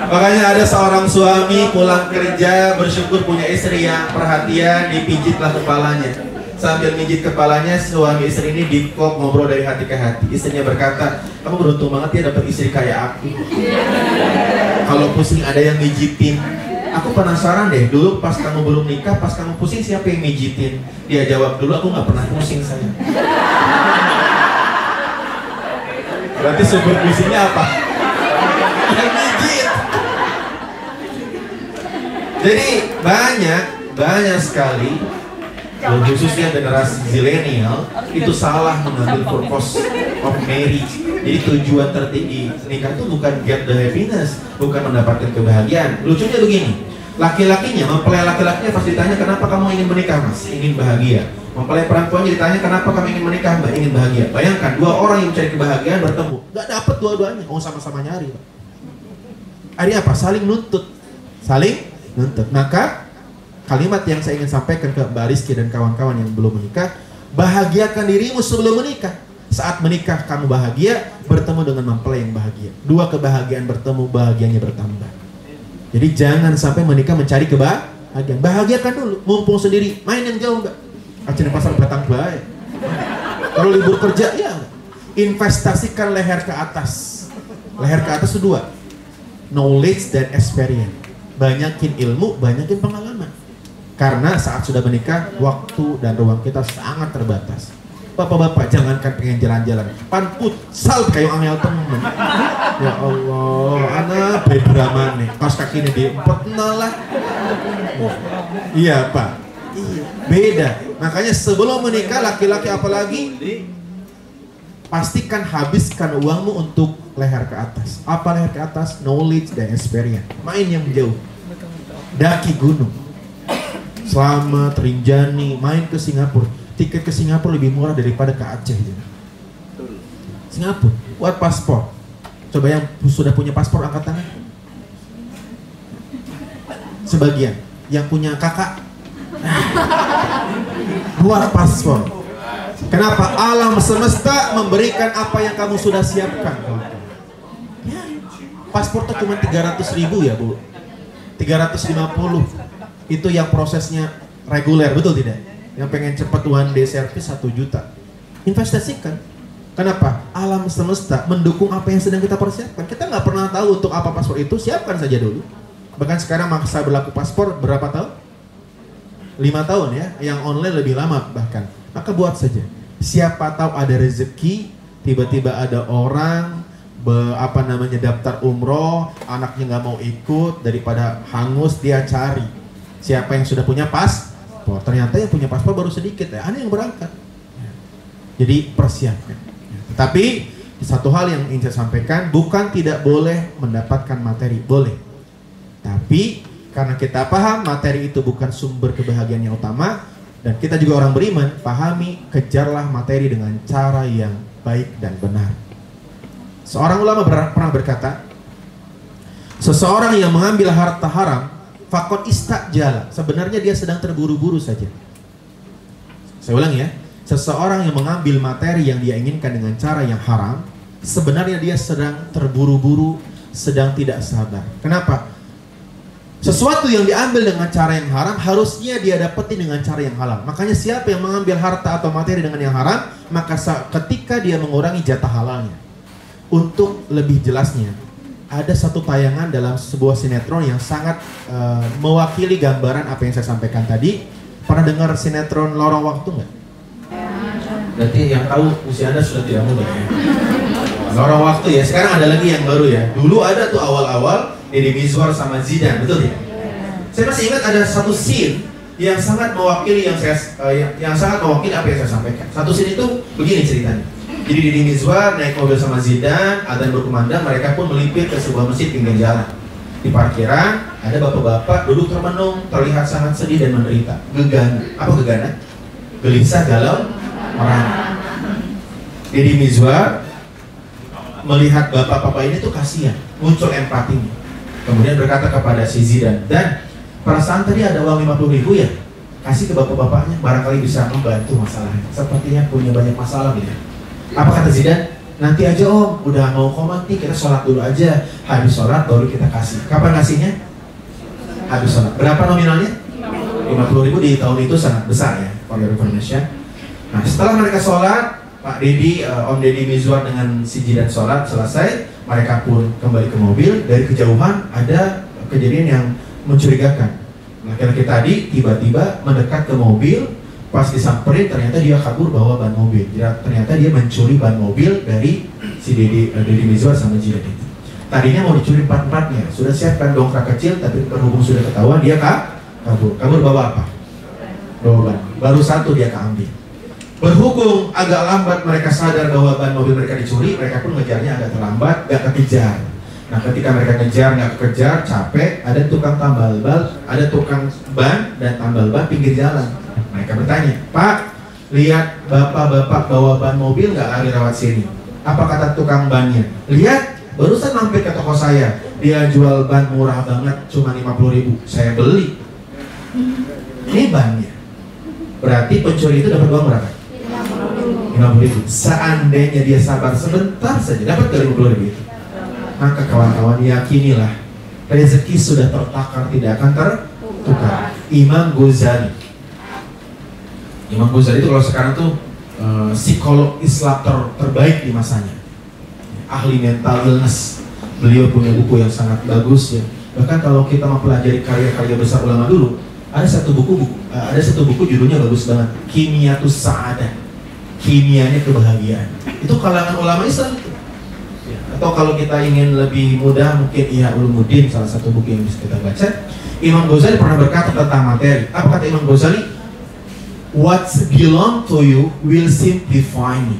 Makanya ada seorang suami pulang kerja bersyukur punya istri yang perhatian, dipijitlah kepalanya. Sambil mijit kepalanya, suami istri ini deep talk, ngobrol dari hati ke hati. Istrinya berkata, kamu beruntung banget ya dapat istri kayak aku. Kalau pusing ada yang mijitin. Aku penasaran deh, dulu pas kamu belum nikah, pas kamu pusing siapa yang mijitin? Dia jawab, dulu aku nggak pernah pusing saya. Berarti sumber pusingnya apa? Yang mijit. Jadi banyak sekali, khususnya generasi zilenial itu salah mengambil purpose of marriage. Jadi tujuan tertinggi nikah itu bukan get the happiness, bukan mendapatkan kebahagiaan. Lucunya begini, laki-lakinya mempelai laki-lakinya pasti ditanya kenapa kamu ingin menikah mas? Ingin bahagia. Mempelai perempuannya ditanya kenapa kamu ingin menikah mbak? Ingin bahagia. Bayangkan dua orang yang mencari kebahagiaan bertemu, nggak dapat dua-duanya, sama-sama nyari. Akhirnya apa? Saling nuntut, Maka kalimat yang saya ingin sampaikan ke Mbak Rizky dan kawan-kawan yang belum menikah, bahagiakan dirimu sebelum menikah. Saat menikah kamu bahagia, bertemu dengan mempelai yang bahagia. Dua kebahagiaan bertemu, bahagianya bertambah. Jadi jangan sampai menikah mencari kebahagiaan. Bahagiakan dulu, mumpung sendiri. Main yang jauh enggak? Aceh pasar batang baik. Kalau libur kerja ya investasikan leher ke atas. Leher ke atas itu dua, knowledge dan experience. Banyakin ilmu, banyakin pengalaman. Karena saat sudah menikah, waktu dan ruang kita sangat terbatas. Bapak-bapak jangankan pengen jalan-jalan, pan futsal kayak angel temen. Ya Allah, anak beda mana? Kaos kaki ini diempet lah. Iya Pak, beda. Makanya sebelum menikah laki-laki apalagi pastikan habiskan uangmu untuk leher ke atas. Apa leher ke atas? Knowledge dan experience. Main yang jauh, daki gunung, Selamat, Rinjani, main ke Singapura. Tiket ke Singapura lebih murah daripada ke Aceh. Singapura, buat paspor. Coba yang sudah punya paspor angkat tangan. Sebagian. Yang punya kakak, buat paspor. Kenapa? Alam semesta memberikan apa yang kamu sudah siapkan. Paspor tuh cuma 300.000 ya Bu. 350. Itu yang prosesnya reguler, betul tidak? Yang pengen cepat one day service 1 juta. Investasikan. Kenapa? Alam semesta mendukung apa yang sedang kita persiapkan. Kita nggak pernah tahu untuk apa paspor itu, siapkan saja dulu. Bahkan sekarang masa berlaku paspor berapa tahun? 5 tahun ya, yang online lebih lama bahkan. Maka buat saja. Siapa tahu ada rezeki, tiba-tiba ada orang daftar umroh, anaknya nggak mau ikut, daripada hangus dia cari siapa yang sudah punya paspor. Ternyata yang punya paspor baru sedikit ya, ada yang berangkat. Jadi persiapkan. Tetapi satu hal yang ingin saya sampaikan, bukan tidak boleh mendapatkan materi, boleh. Tapi karena kita paham materi itu bukan sumber kebahagiaan yang utama, dan kita juga orang beriman, pahami, kejarlah materi dengan cara yang baik dan benar. Seorang ulama pernah berkata, seseorang yang mengambil harta haram, faqad istajala, sebenarnya dia sedang terburu-buru saja. Saya ulang ya, seseorang yang mengambil materi yang dia inginkan dengan cara yang haram, sebenarnya dia sedang terburu-buru, sedang tidak sabar. Kenapa? Sesuatu yang diambil dengan cara yang haram harusnya dia dapetin dengan cara yang halal. Makanya siapa yang mengambil harta atau materi dengan yang haram, maka ketika dia mengurangi jatah halalnya. Untuk lebih jelasnya, ada satu tayangan dalam sebuah sinetron yang sangat mewakili gambaran apa yang saya sampaikan tadi. Pernah dengar sinetron Lorong Waktu nggak? Berarti yang tahu usia Anda sudah tidak muda ya. Lorong Waktu ya, sekarang ada lagi yang baru ya. Dulu ada tuh awal-awal Deddy Mizwar sama Zidane, betul ya? Saya masih ingat ada satu scene yang sangat mewakili yang sangat mewakili apa yang saya sampaikan. Satu scene itu begini ceritanya. Jadi Deddy Mizwar naik mobil sama Zidane, adzan berkumandang, mereka pun melipir ke sebuah masjid pinggir jalan. Di parkiran ada bapak-bapak duduk termenung, terlihat sangat sedih dan menderita. Gegana, apa gegana? Gelisah, galau, marah. Deddy Mizwar melihat bapak-bapak ini tuh kasihan, muncul empatinya. Kemudian berkata kepada si Zidane, dan perasaan tadi ada uang 50.000 ya, kasih ke bapak-bapaknya, barangkali bisa membantu masalahnya. Sepertinya punya banyak masalah gitu. Apa kata Zidane? Nanti aja om, udah mau komat nih, kita sholat dulu aja. Habis sholat baru kita kasih. Kapan kasihnya? Habis sholat. Berapa nominalnya? 50.000 di tahun itu sangat besar ya, for your information. Nah setelah mereka sholat, Pak Deddy, Om Deddy Mizwar dengan si Zidane sholat selesai, mereka pun kembali ke mobil. Dari kejauhan ada kejadian yang mencurigakan. Laki-laki tadi tiba-tiba mendekat ke mobil. Pas disamperin ternyata dia kabur bawa ban mobil. Ternyata dia mencuri ban mobil dari si Deddy Mizwar sama Zidane itu. Tadinya mau dicuri 4-4-nya, sudah siapkan dongkrak kecil, tapi berhubung sudah ketahuan dia kabur. Kabur bawa apa? Bawa ban. Baru satu dia keambil. Berhubung agak lambat mereka sadar bahwa ban mobil mereka dicuri, mereka pun ngejarnya agak terlambat, gak kekejar. Nah ketika mereka ngejar, gak kekejar, capek, ada tukang tambal ban, ada tukang ban dan tambal ban pinggir jalan. Mereka bertanya, Pak, lihat bapak-bapak bawa ban mobil gak lari lewat sini? Apa kata tukang bannya? Lihat, barusan mampir ke toko saya, dia jual ban murah banget, cuma 50.000, saya beli. Ini bannya. Berarti pencuri itu dapat uang berapa? 50.000. Seandainya dia sabar sebentar saja, dapat ke 50.000 itu. Maka kawan-kawan yakinilah, rezeki sudah tertakar, tidak akan tertukar. Imam Ghazali itu kalau sekarang tuh psikolog Islam terbaik di masanya, ahli mental illness. Beliau punya buku yang sangat bagus ya. Bahkan kalau kita mempelajari karya-karya besar ulama dulu, ada satu buku judulnya bagus banget, Kimiyatus Sa'adah, kimianya kebahagiaan. Itu kalangan ulama Islam itu. Atau kalau kita ingin lebih mudah, mungkin Ihya Ulumuddin, salah satu buku yang bisa kita baca. Imam Ghazali pernah berkata tentang materi. Apa kata Imam Ghazali? What belong to you will simplify me.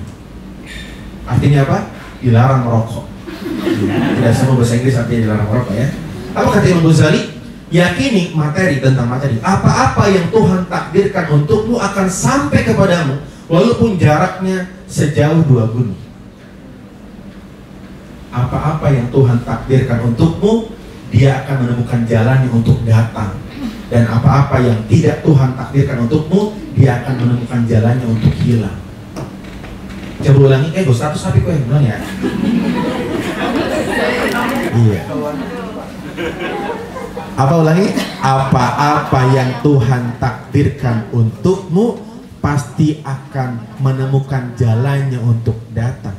Artinya apa? Dilarang merokok. Tidak semua bahasa Inggris artinya dilarang merokok ya. Apa kata Imam Ghazali? Yakini materi, tentang materi. Apa-apa yang Tuhan takdirkan untukmu akan sampai kepadamu, walaupun jaraknya sejauh 2 gunung. Apa-apa yang Tuhan takdirkan untukmu, dia akan menemukan jalannya untuk datang. Dan apa-apa yang tidak Tuhan takdirkan untukmu, dia akan menemukan jalannya untuk hilang. Coba ulangi, gue 100 tapi gue yang bilang ya. Iya. Apa ulangi? Apa-apa yang Tuhan takdirkan untukmu, pasti akan menemukan jalannya untuk datang.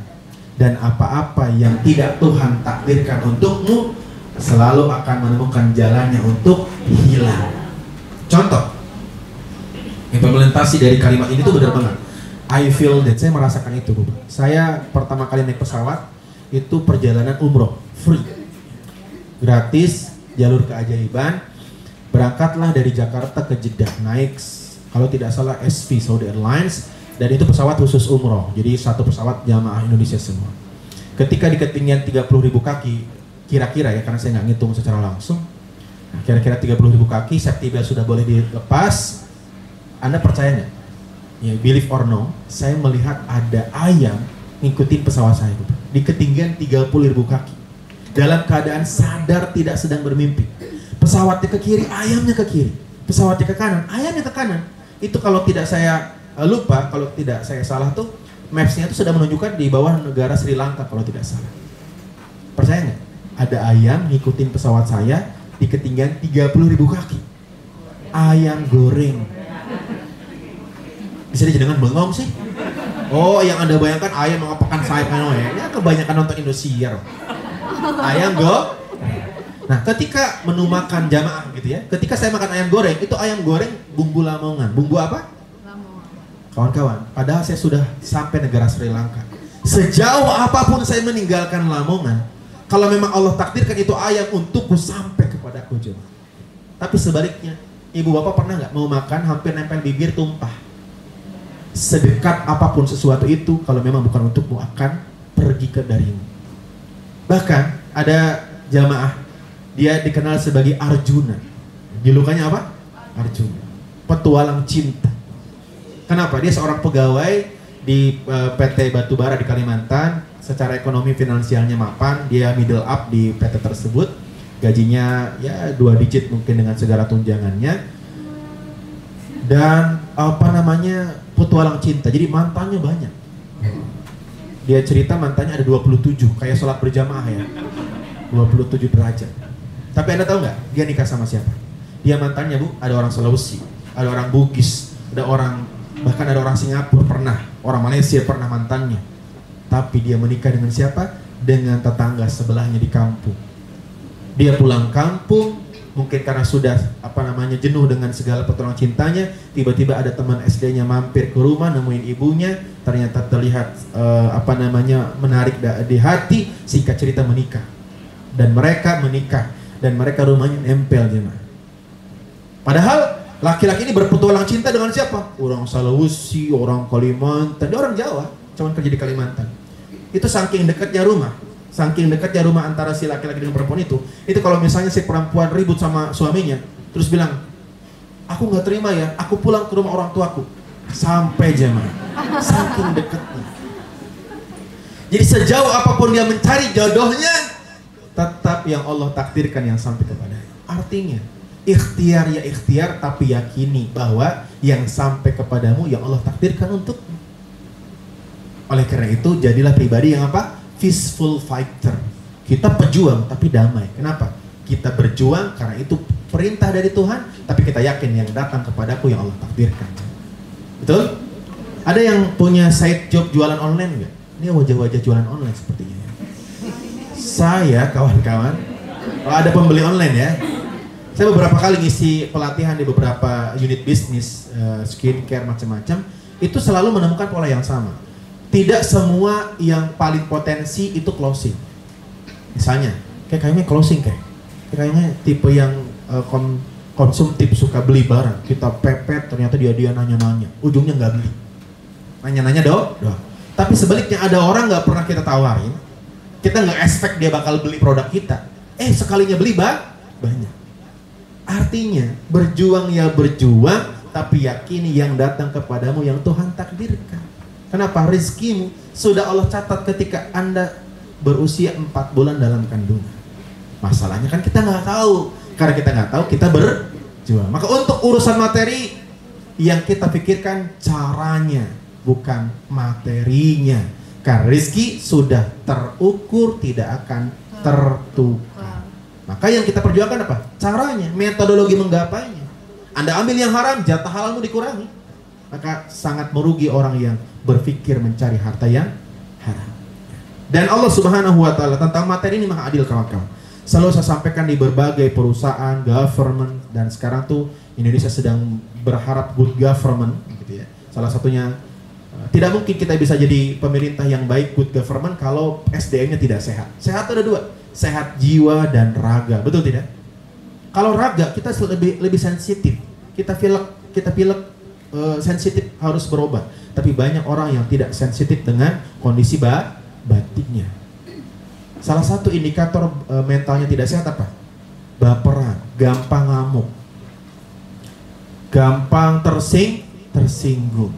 Dan apa-apa yang tidak Tuhan takdirkan untukmu, selalu akan menemukan jalannya untuk hilang. Contoh, implementasi dari kalimat ini tuh benar banget. I feel that, saya merasakan itu. Saya pertama kali naik pesawat, itu perjalanan umroh, free, gratis, jalur keajaiban. Berangkatlah dari Jakarta ke Jeddah, naik kalau tidak salah SV Saudi Airlines, Dan itu pesawat khusus umroh, jadi satu pesawat jamaah Indonesia semua. Ketika di ketinggian 30.000 kaki, kira-kira ya, karena saya nggak ngitung secara langsung, kira-kira 30.000 kaki, safety belt sudah boleh dilepas. Anda percaya nggak? Ya, believe or no, saya melihat ada ayam ngikutin pesawat saya di ketinggian 30.000 kaki. Dalam keadaan sadar, tidak sedang bermimpi. Pesawatnya ke kiri, ayamnya ke kiri. Pesawatnya ke kanan, ayamnya ke kanan. Itu kalau tidak saya lupa, kalau tidak saya salah tuh, maps-nya itu sudah menunjukkan di bawah negara Sri Lanka kalau tidak salah. Percaya nggak? Ada ayam ngikutin pesawat saya di ketinggian 30.000 kaki. Ayam goreng. Bisa dijadikan bengong sih? Oh, yang Anda bayangkan ayam mengepakkan sayapnya ya? Kebanyakan nonton Indosiar. Ayam go. Nah, ketika menu makan jamaah gitu ya, ketika saya makan ayam goreng, itu ayam goreng bumbu Lamongan. Bumbu apa? Lamongan. Kawan-kawan, padahal saya sudah sampai negara Sri Lanka. Sejauh apapun saya meninggalkan Lamongan, kalau memang Allah takdirkan itu ayam untukku sampai kepadaku jemaah. Tapi sebaliknya, ibu bapak pernah nggak mau makan hampir nempel bibir tumpah? Sedekat apapun sesuatu itu, kalau memang bukan untukmu, akan pergi ke darimu. Bahkan ada jamaah, dia dikenal sebagai Arjuna. Julukannya apa? Arjuna, petualang cinta. Kenapa? Dia seorang pegawai di PT Batubara di Kalimantan. Secara ekonomi finansialnya mapan, dia middle up di PT tersebut. Gajinya ya 2 digit mungkin dengan segala tunjangannya. Dan petualang cinta. Jadi mantannya banyak. Dia cerita mantannya ada 27, kayak sholat berjamaah ya. 27 derajat. Tapi Anda tahu nggak, dia nikah sama siapa? Dia mantannya, Bu, ada orang Sulawesi, ada orang Bugis, bahkan ada orang Singapura pernah, orang Malaysia pernah mantannya. Tapi dia menikah dengan siapa? Dengan tetangga sebelahnya di kampung. Dia pulang kampung, mungkin karena sudah jenuh dengan segala petualangan cintanya, tiba-tiba ada teman SD-nya mampir ke rumah, nemuin ibunya, ternyata terlihat menarik di hati, singkat cerita menikah. Dan mereka menikah, dan mereka rumahnya nempel jemaah. Padahal laki-laki ini berpetualang cinta dengan siapa? Orang Sulawesi, orang Kalimantan, dia orang Jawa, cuman kerja di Kalimantan. Itu saking dekatnya rumah. Saking dekatnya rumah antara si laki-laki dengan perempuan itu kalau misalnya si perempuan ribut sama suaminya, terus bilang, aku nggak terima ya, aku pulang ke rumah orang tuaku. Sampai jemaah, saking dekatnya. Jadi sejauh apapun dia mencari jodohnya, tetap yang Allah takdirkan yang sampai kepadanya. Artinya, ikhtiar ya ikhtiar, tapi yakini bahwa yang sampai kepadamu yang Allah takdirkan untukmu. Oleh karena itu, jadilah pribadi yang peaceful fighter. Kita pejuang tapi damai. Kenapa? Kita berjuang karena itu perintah dari Tuhan, tapi kita yakin yang datang kepadaku yang Allah takdirkan. Betul? Ada yang punya side job jualan online nggak? Ini wajah-wajah jualan online sepertinya. Saya kawan-kawan, ada pembeli online ya. Saya beberapa kali ngisi pelatihan di beberapa unit bisnis, skincare macam-macam. Itu selalu menemukan pola yang sama. Tidak semua yang paling potensi itu closing. Misalnya, kayaknya closing kayaknya tipe yang konsumtif, suka beli barang. Kita pepet, ternyata dia nanya-nanya, ujungnya nggak beli. Nanya-nanya doang. Tapi sebaliknya ada orang nggak pernah kita tawarin, kita nggak expect dia bakal beli produk kita. Sekalinya beli banyak. Artinya berjuang ya berjuang, tapi yakini yang datang kepadamu yang Tuhan takdirkan. Kenapa? Rizkimu sudah Allah catat ketika Anda berusia 4 bulan dalam kandungan. Masalahnya kan kita nggak tahu. Karena kita nggak tahu, kita berjuang. Maka untuk urusan materi, yang kita pikirkan caranya, bukan materinya. Karena rizki sudah terukur, tidak akan tertukar. Maka yang kita perjuangkan apa? Caranya, metodologi menggapainya. Anda ambil yang haram, jatah halalmu dikurangi. Maka sangat merugi orang yang berpikir mencari harta yang haram. Dan Allah Subhanahu wa Ta'ala tentang materi ini maha adil kawan-kawan. Selalu saya sampaikan di berbagai perusahaan, government, dan sekarang tuh Indonesia sedang berharap good government, gitu ya. Salah satunya, tidak mungkin kita bisa jadi pemerintah yang baik good government kalau SDM-nya tidak sehat. Sehat ada 2, sehat jiwa dan raga, betul tidak? Kalau raga kita lebih sensitif, kita pilek, sensitif harus berobat. Tapi banyak orang yang tidak sensitif dengan kondisi batinnya. Salah satu indikator mentalnya tidak sehat apa? Baperan, gampang ngamuk, gampang tersinggung.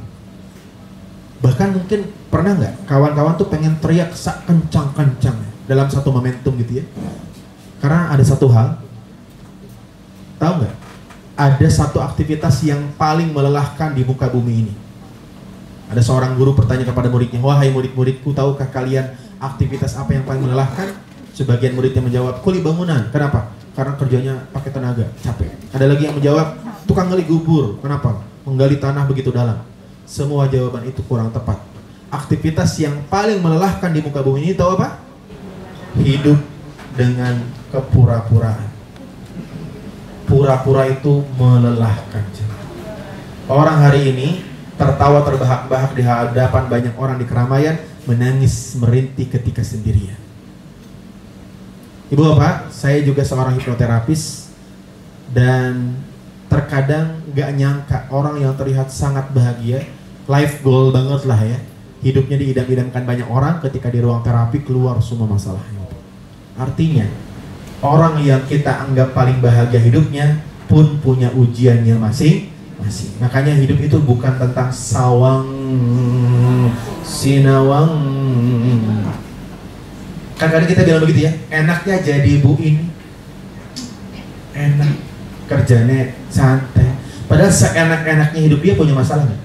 Bahkan mungkin pernah nggak kawan-kawan tuh pengen teriak kencang-kencang dalam satu momentum gitu ya? Karena ada satu hal, tahu nggak? Ada satu aktivitas yang paling melelahkan di muka bumi ini. Ada seorang guru bertanya kepada muridnya, wahai murid-muridku, tahukah kalian aktivitas apa yang paling melelahkan? Sebagian muridnya menjawab, kuli bangunan. Kenapa? Karena kerjanya pakai tenaga, capek. Ada lagi yang menjawab, tukang gali kubur. Kenapa? Menggali tanah begitu dalam. Semua jawaban itu kurang tepat. Aktivitas yang paling melelahkan di muka bumi ini tahu apa? Hidup dengan kepura-puraan. Pura-pura itu melelahkan. Orang hari ini tertawa terbahak-bahak di hadapan banyak orang di keramaian, menangis merintih ketika sendirian. Ibu bapak, saya juga seorang hipnoterapis, dan terkadang gak nyangka orang yang terlihat sangat bahagia, life goal banget lah ya, hidupnya diidam-idamkan banyak orang, ketika di ruang terapi keluar semua masalahnya. Artinya orang yang kita anggap paling bahagia hidupnya pun punya ujiannya masing-masing. Makanya hidup itu bukan tentang sawang sinawang. Kadang-kadang kita bilang begitu ya, enaknya jadi ibu ini, enak, kerjanya santai. Padahal seenak-enaknya hidup dia punya masalah nggak?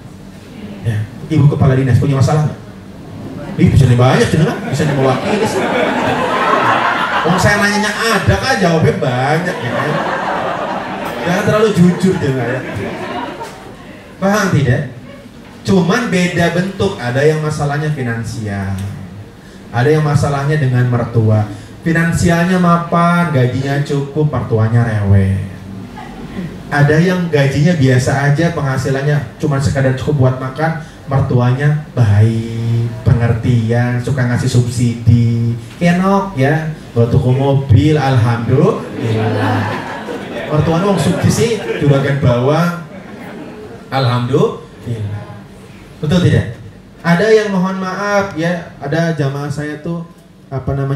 Ya, ibu kepala dinas punya masalah nggak? Bisa nih banyak, bisa nih mewakili. Saya nanyanya ada kan, jawabnya banyak ya kan? Jangan terlalu jujur juga ya. Paham tidak? Cuman beda bentuk, ada yang masalahnya finansial, ada yang masalahnya dengan mertua. Finansialnya mapan, gajinya cukup, mertuanya rewel. Ada yang gajinya biasa aja, penghasilannya cuma sekadar cukup buat makan, mertuanya baik, pengertian, suka ngasih subsidi. Enok ya, buat tuku mobil, alhamdulillah. Mertuanya mau subsidi, juragan bawang, alhamdulillah. Betul tidak? Ada yang mohon maaf ya, ada jamaah saya tuh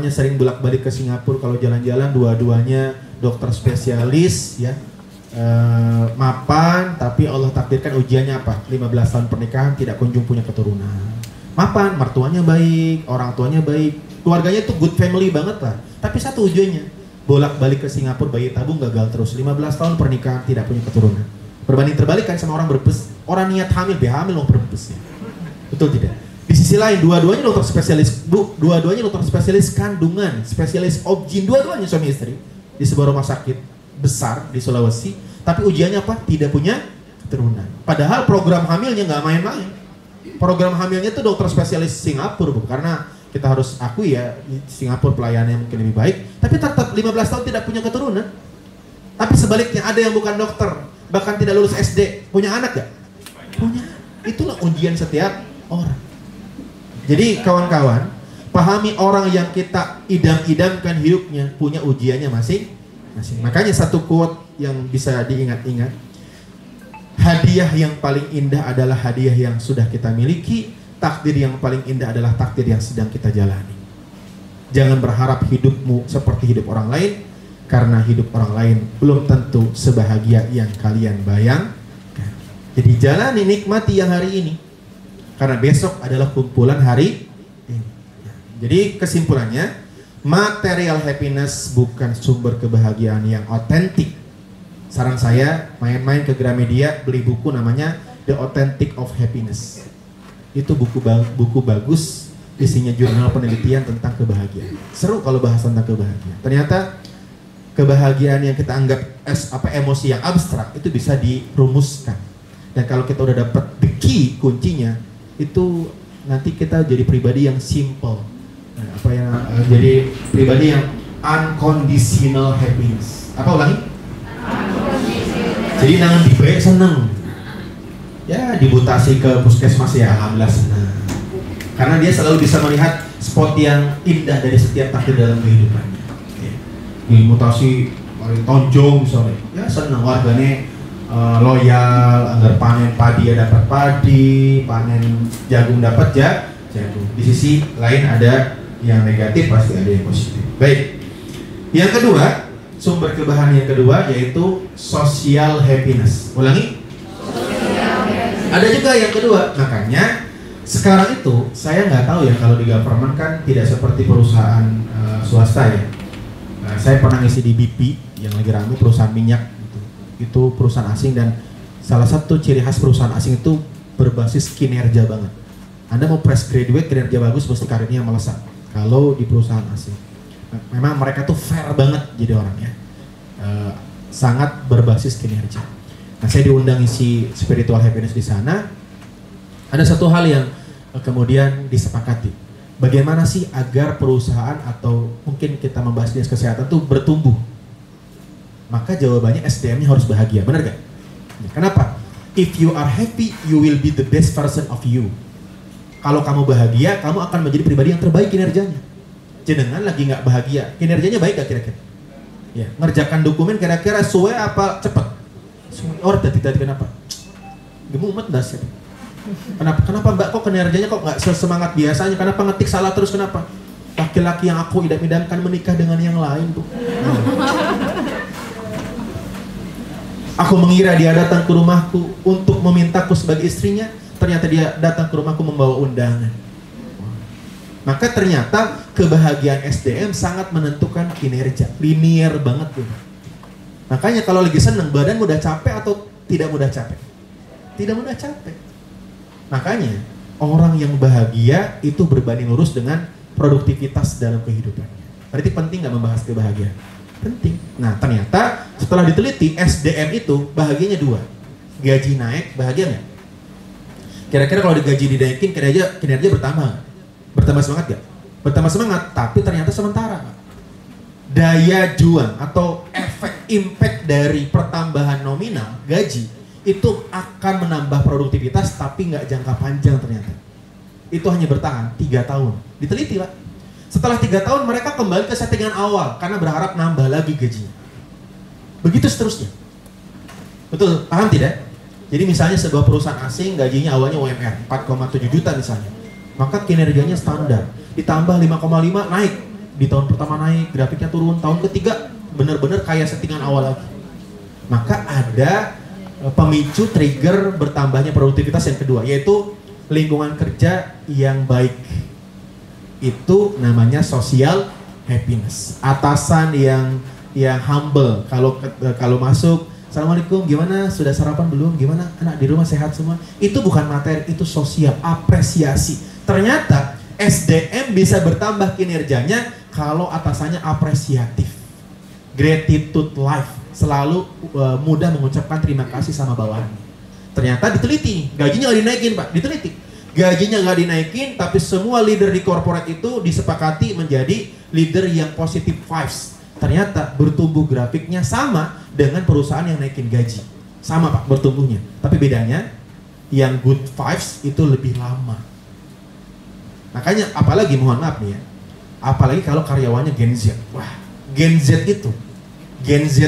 sering bolak-balik ke Singapura kalau jalan-jalan, dua-duanya dokter spesialis ya, mapan, tapi Allah takdirkan ujiannya apa? 15 tahun pernikahan tidak kunjung punya keturunan. Mapan, mertuanya baik, orang tuanya baik, keluarganya tuh good family banget lah. Tapi satu ujiannya, bolak-balik ke Singapura, bayi tabung gagal terus, 15 tahun pernikahan tidak punya keturunan. Berbanding terbalik kan sama orang berbes, orang niat hamil, hamil mau berbes ya. Betul tidak? Di sisi lain, dua-duanya dokter spesialis, dua-duanya dokter spesialis kandungan, spesialis obgyn, dua-duanya suami istri di sebuah rumah sakit besar di Sulawesi, tapi ujiannya apa? Tidak punya keturunan. Padahal program hamilnya nggak main-main. Program hamilnya itu dokter spesialis Singapura, Bu. Karena kita harus akui ya, Singapura pelayanannya mungkin lebih baik, tapi tetap 15 tahun tidak punya keturunan. Tapi sebaliknya ada yang bukan dokter, bahkan tidak lulus SD, punya anak gak? Punya. Itulah ujian setiap orang. Jadi kawan-kawan, pahami orang yang kita idam-idamkan hidupnya punya ujiannya masing-masing. Makanya satu quote yang bisa diingat-ingat, hadiah yang paling indah adalah hadiah yang sudah kita miliki, takdir yang paling indah adalah takdir yang sedang kita jalani. Jangan berharap hidupmu seperti hidup orang lain, karena hidup orang lain belum tentu sebahagia yang kalian bayangkan. Jadi jalani, nikmati yang hari ini, karena besok adalah kumpulan hari ini. Jadi kesimpulannya, material happiness bukan sumber kebahagiaan yang otentik. Saran saya, main-main ke Gramedia, beli buku namanya The Authentic of Happiness. Itu buku bagus, isinya jurnal penelitian tentang kebahagiaan. Seru kalau bahas tentang kebahagiaan. Ternyata kebahagiaan yang kita anggap emosi yang abstrak itu bisa dirumuskan. Dan kalau kita udah dapat the key, kuncinya, itu nanti kita jadi pribadi yang simple. Jadi pribadi yang unconditional happiness. Apa ulangi? Jadi nangan dibaik seneng. Ya dimutasi ke puskesmas ya alhamdulillah senang. Karena dia selalu bisa melihat spot yang indah dari setiap takdir dalam kehidupannya. Dimutasi paling tonjong misalnya, ya senang, warganya loyal, agar panen padi ya dapat padi, panen jagung dapat jagung. Di sisi lain ada yang negatif, pasti ada yang positif. Baik. Yang kedua, sumber kebahagiaan yang kedua yaitu social happiness. Ulangi. Ada juga yang kedua. Makanya sekarang itu saya nggak tahu ya, kalau di government kan tidak seperti perusahaan swasta ya. Saya pernah ngisi di BP yang lagi ramai, perusahaan minyak gitu. Itu perusahaan asing, dan salah satu ciri khas perusahaan asing itu berbasis kinerja banget. Anda mau fresh graduate kinerja bagus, mesti karirnya melesat. Kalau di perusahaan asing, memang mereka tuh fair banget jadi orangnya, sangat berbasis kinerja. Nah, saya diundang isi spiritual happiness di sana. Ada satu hal yang kemudian disepakati. Bagaimana sih agar perusahaan atau mungkin kita membahas dinas kesehatan tuh bertumbuh? Maka jawabannya SDM-nya harus bahagia, benar gak? Kenapa? If you are happy, you will be the best version of you. Kalau kamu bahagia, kamu akan menjadi pribadi yang terbaik kinerjanya. Jenengan lagi nggak bahagia, kinerjanya baik gak kira-kira? Ya, ngerjakan dokumen kira-kira suwe apa cepet? Order tidak kenapa? Gemumet dah sih. Kenapa mbak kok kinerjanya kok nggak sesemangat biasanya? Kenapa ngetik salah terus, kenapa? Laki-laki yang aku idam-idamkan menikah dengan yang lain tuh. Aku mengira dia datang ke rumahku untuk memintaku sebagai istrinya, ternyata dia datang ke rumahku membawa undangan. Maka ternyata kebahagiaan SDM sangat menentukan kinerja, linear banget tuh. Makanya kalau lagi seneng, badan mudah capek atau tidak mudah capek? Tidak mudah capek. Makanya orang yang bahagia itu berbanding lurus dengan produktivitas dalam kehidupannya. Berarti penting nggak membahas kebahagiaan? Penting. Nah ternyata setelah diteliti, SDM itu bahagianya dua. Gaji naik, bahagia nggak? Kira-kira kalau digaji dinaikin, kinerja bertambah. Bertambah semangat gak? Bertambah semangat, tapi ternyata sementara. Daya juang atau efek impact dari pertambahan nominal gaji itu akan menambah produktivitas, tapi nggak jangka panjang ternyata. Itu hanya bertahan 3 tahun. Diteliti lah. Setelah 3 tahun mereka kembali ke settingan awal karena berharap nambah lagi gajinya. Begitu seterusnya. Betul, paham tidak? Jadi misalnya sebuah perusahaan asing gajinya awalnya UMR 4,7 juta misalnya. Maka kinerjanya standar, ditambah 5,5 naik, di tahun pertama naik, grafiknya turun, tahun ketiga benar-benar kayak settingan awal lagi. Maka ada pemicu trigger bertambahnya produktivitas yang kedua, yaitu lingkungan kerja yang baik. Itu namanya social happiness. Atasan yang humble, kalau masuk, assalamualaikum, gimana, sudah sarapan belum, gimana anak di rumah sehat semua. Itu bukan materi, itu sosial, apresiasi. Ternyata SDM bisa bertambah kinerjanya kalau atasannya apresiatif. Gratitude life, selalu mudah mengucapkan terima kasih sama bawahannya. Ternyata diteliti, gajinya nggak dinaikin Pak, diteliti. Gajinya nggak dinaikin, tapi semua leader di corporate itu disepakati menjadi leader yang positive vibes. Ternyata bertumbuh grafiknya sama dengan perusahaan yang naikin gaji. Sama Pak, bertumbuhnya. Tapi bedanya, yang good vibes itu lebih lama. Makanya apalagi, mohon maaf nih ya, apalagi kalau karyawannya Gen Z. Wah, Gen Z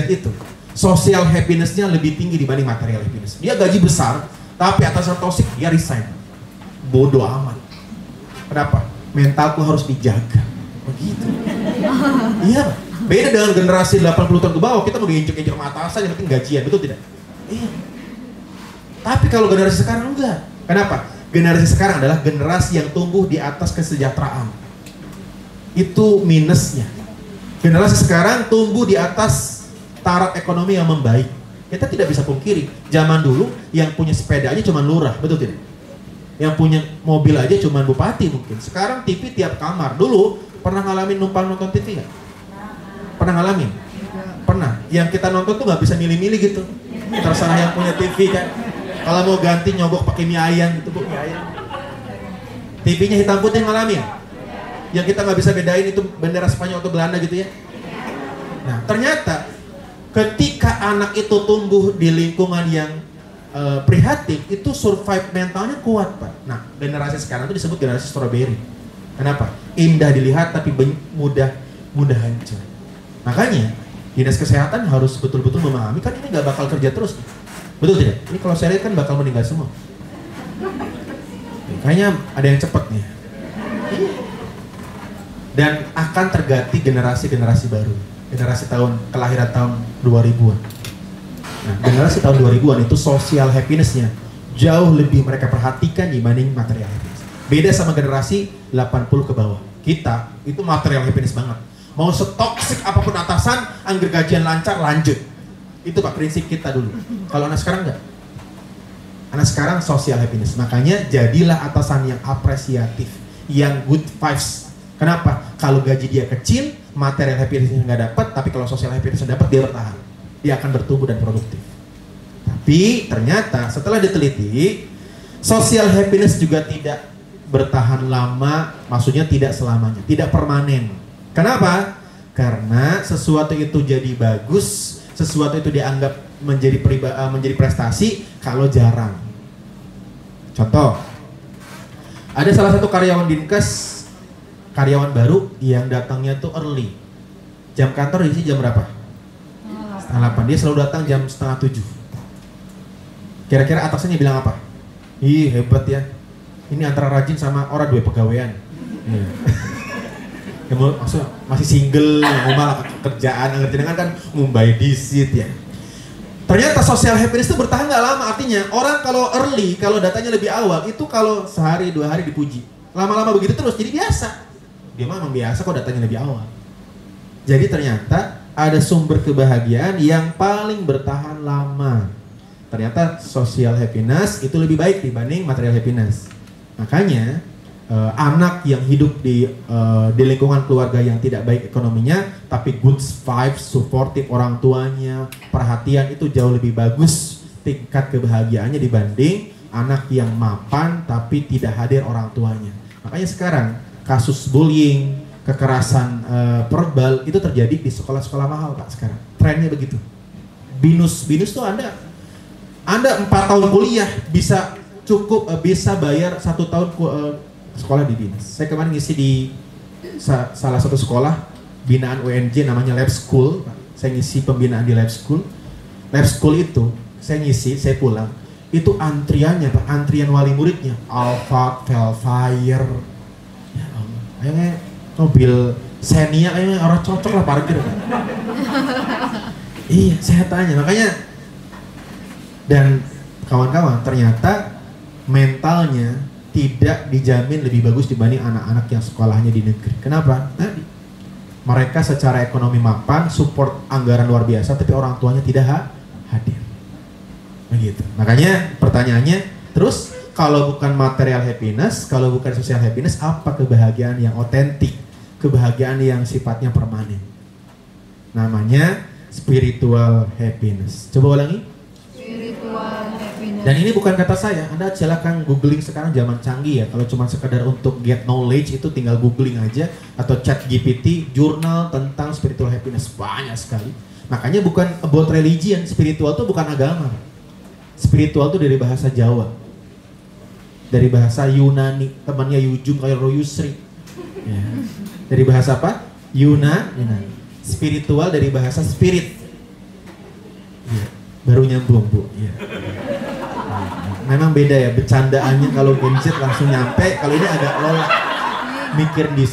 itu social happiness-nya lebih tinggi dibanding material happiness. Dia gaji besar, tapi atasan toksik, dia resign. Bodoh amat. Kenapa? Mentalku harus dijaga. Begitu. Iya, beda dengan generasi 80 tahun ke bawah, kita mau diinjek-injek sama atasan yang penting gajian, betul tidak? Iya. Tapi kalau generasi sekarang enggak. Kenapa? Generasi sekarang adalah generasi yang tumbuh di atas kesejahteraan. Itu minusnya. Generasi sekarang tumbuh di atas taraf ekonomi yang membaik. Kita tidak bisa pungkiri, zaman dulu yang punya sepeda aja cuma lurah, betul tidak? Yang punya mobil aja cuma bupati mungkin. Sekarang TV tiap kamar. Dulu pernah ngalamin numpang nonton TV nggak? Pernah ngalamin? Pernah. Yang kita nonton tuh nggak bisa milih-milih gitu. Terserah yang punya TV kan. Kalau mau ganti nyogok pakai mie ayam gitu, Bu, mie ayam. TV-nya hitam putih ngalamin. Yang kita nggak bisa bedain itu bendera Spanyol atau Belanda gitu ya. Nah, ternyata ketika anak itu tumbuh di lingkungan yang prihatin, itu survive mentalnya kuat Pak. Nah, generasi sekarang itu disebut generasi strawberry. Kenapa? Indah dilihat tapi mudah hancur. Makanya dinas kesehatan harus betul-betul memahami, kan ini nggak bakal kerja terus. Betul tidak? Ini kalau saya lihat kan bakal meninggal semua. Kayaknya ada yang cepat nih. Dan akan terganti generasi-generasi baru. Generasi kelahiran tahun 2000-an. Nah, generasi tahun 2000-an itu social happiness-nya jauh lebih mereka perhatikan dibanding material happiness. Beda sama generasi 80 ke bawah. Kita itu material happiness banget. Mau setoksik apapun atasan, anggar gajian lancar, lanjut. Itu Pak prinsip kita dulu. Kalau anak sekarang enggak. Anak sekarang social happiness. Makanya jadilah atasan yang apresiatif, yang good vibes. Kenapa? Kalau gaji dia kecil, material happiness-nya nggak dapat, tapi kalau social happiness-nya dapat, dia bertahan. Dia akan bertumbuh dan produktif. Tapi ternyata setelah diteliti, social happiness juga tidak bertahan lama, maksudnya tidak selamanya, tidak permanen. Kenapa? Karena sesuatu itu jadi bagus, sesuatu itu dianggap menjadi prestasi kalau jarang. Contoh, ada salah satu karyawan Dinkes, karyawan baru yang datangnya tuh early. Jam kantor diisi jam berapa? Setengah 8. Dia selalu datang jam setengah 7. Kira-kira atasannya bilang apa? Ih hebat ya. Ini antara rajin sama orang dua pegawaian. Ya, maksudnya masih single, malah kerjaan, ngerti kan ngumbai disit ya. Ternyata social happiness itu bertahan gak lama. Artinya orang kalau early, kalau datanya lebih awal, itu kalau sehari 2 hari dipuji. Lama-lama begitu terus, jadi biasa. Dia memang biasa kok datanya lebih awal. Jadi ternyata ada sumber kebahagiaan yang paling bertahan lama. Ternyata social happiness itu lebih baik dibanding material happiness. Makanya anak yang hidup di lingkungan keluarga yang tidak baik ekonominya, tapi good vibes, supportive orang tuanya, perhatian, itu jauh lebih bagus tingkat kebahagiaannya dibanding anak yang mapan tapi tidak hadir orang tuanya. Makanya sekarang kasus bullying, kekerasan verbal itu terjadi di sekolah-sekolah mahal Pak sekarang. Trennya begitu. Binus tuh Anda 4 tahun kuliah bisa bisa bayar 1 tahun sekolah di BINUS. Saya kemarin ngisi di salah satu sekolah binaan UNJ namanya Lab School. Saya ngisi pembinaan di Lab School. Lab School itu saya ngisi, saya pulang. Itu antriannya Pak, antrian wali muridnya. Alphard, Velfire. Ya Allah, kayaknya mobil Xenia kayaknya orang cocok lah parkir Pak. Iya, saya tanya. Makanya dan kawan-kawan ternyata mentalnya tidak dijamin lebih bagus dibanding anak-anak yang sekolahnya di negeri. Kenapa? Tadi mereka secara ekonomi mapan, support anggaran luar biasa, tapi orang tuanya tidak hadir. Begitu. Makanya pertanyaannya, terus kalau bukan material happiness, kalau bukan social happiness, apa kebahagiaan yang otentik? Kebahagiaan yang sifatnya permanen. Namanya spiritual happiness. Coba ulangi. Dan ini bukan kata saya, Anda silakan googling sekarang zaman canggih ya. Kalau cuma sekedar untuk get knowledge itu tinggal googling aja atau chat GPT jurnal tentang spiritual happiness banyak sekali. Makanya bukan about religion, spiritual itu bukan agama. Spiritual itu dari bahasa Jawa, dari bahasa Yunani, temannya Yujum kayak Yusri. Ya. Dari bahasa apa? Yunani. Spiritual dari bahasa spirit. Ya. Baru nyambung Bu. Ya. Memang beda ya, bercandaannya kalau Genset langsung nyampe, kalau ini agak lola. Mikir di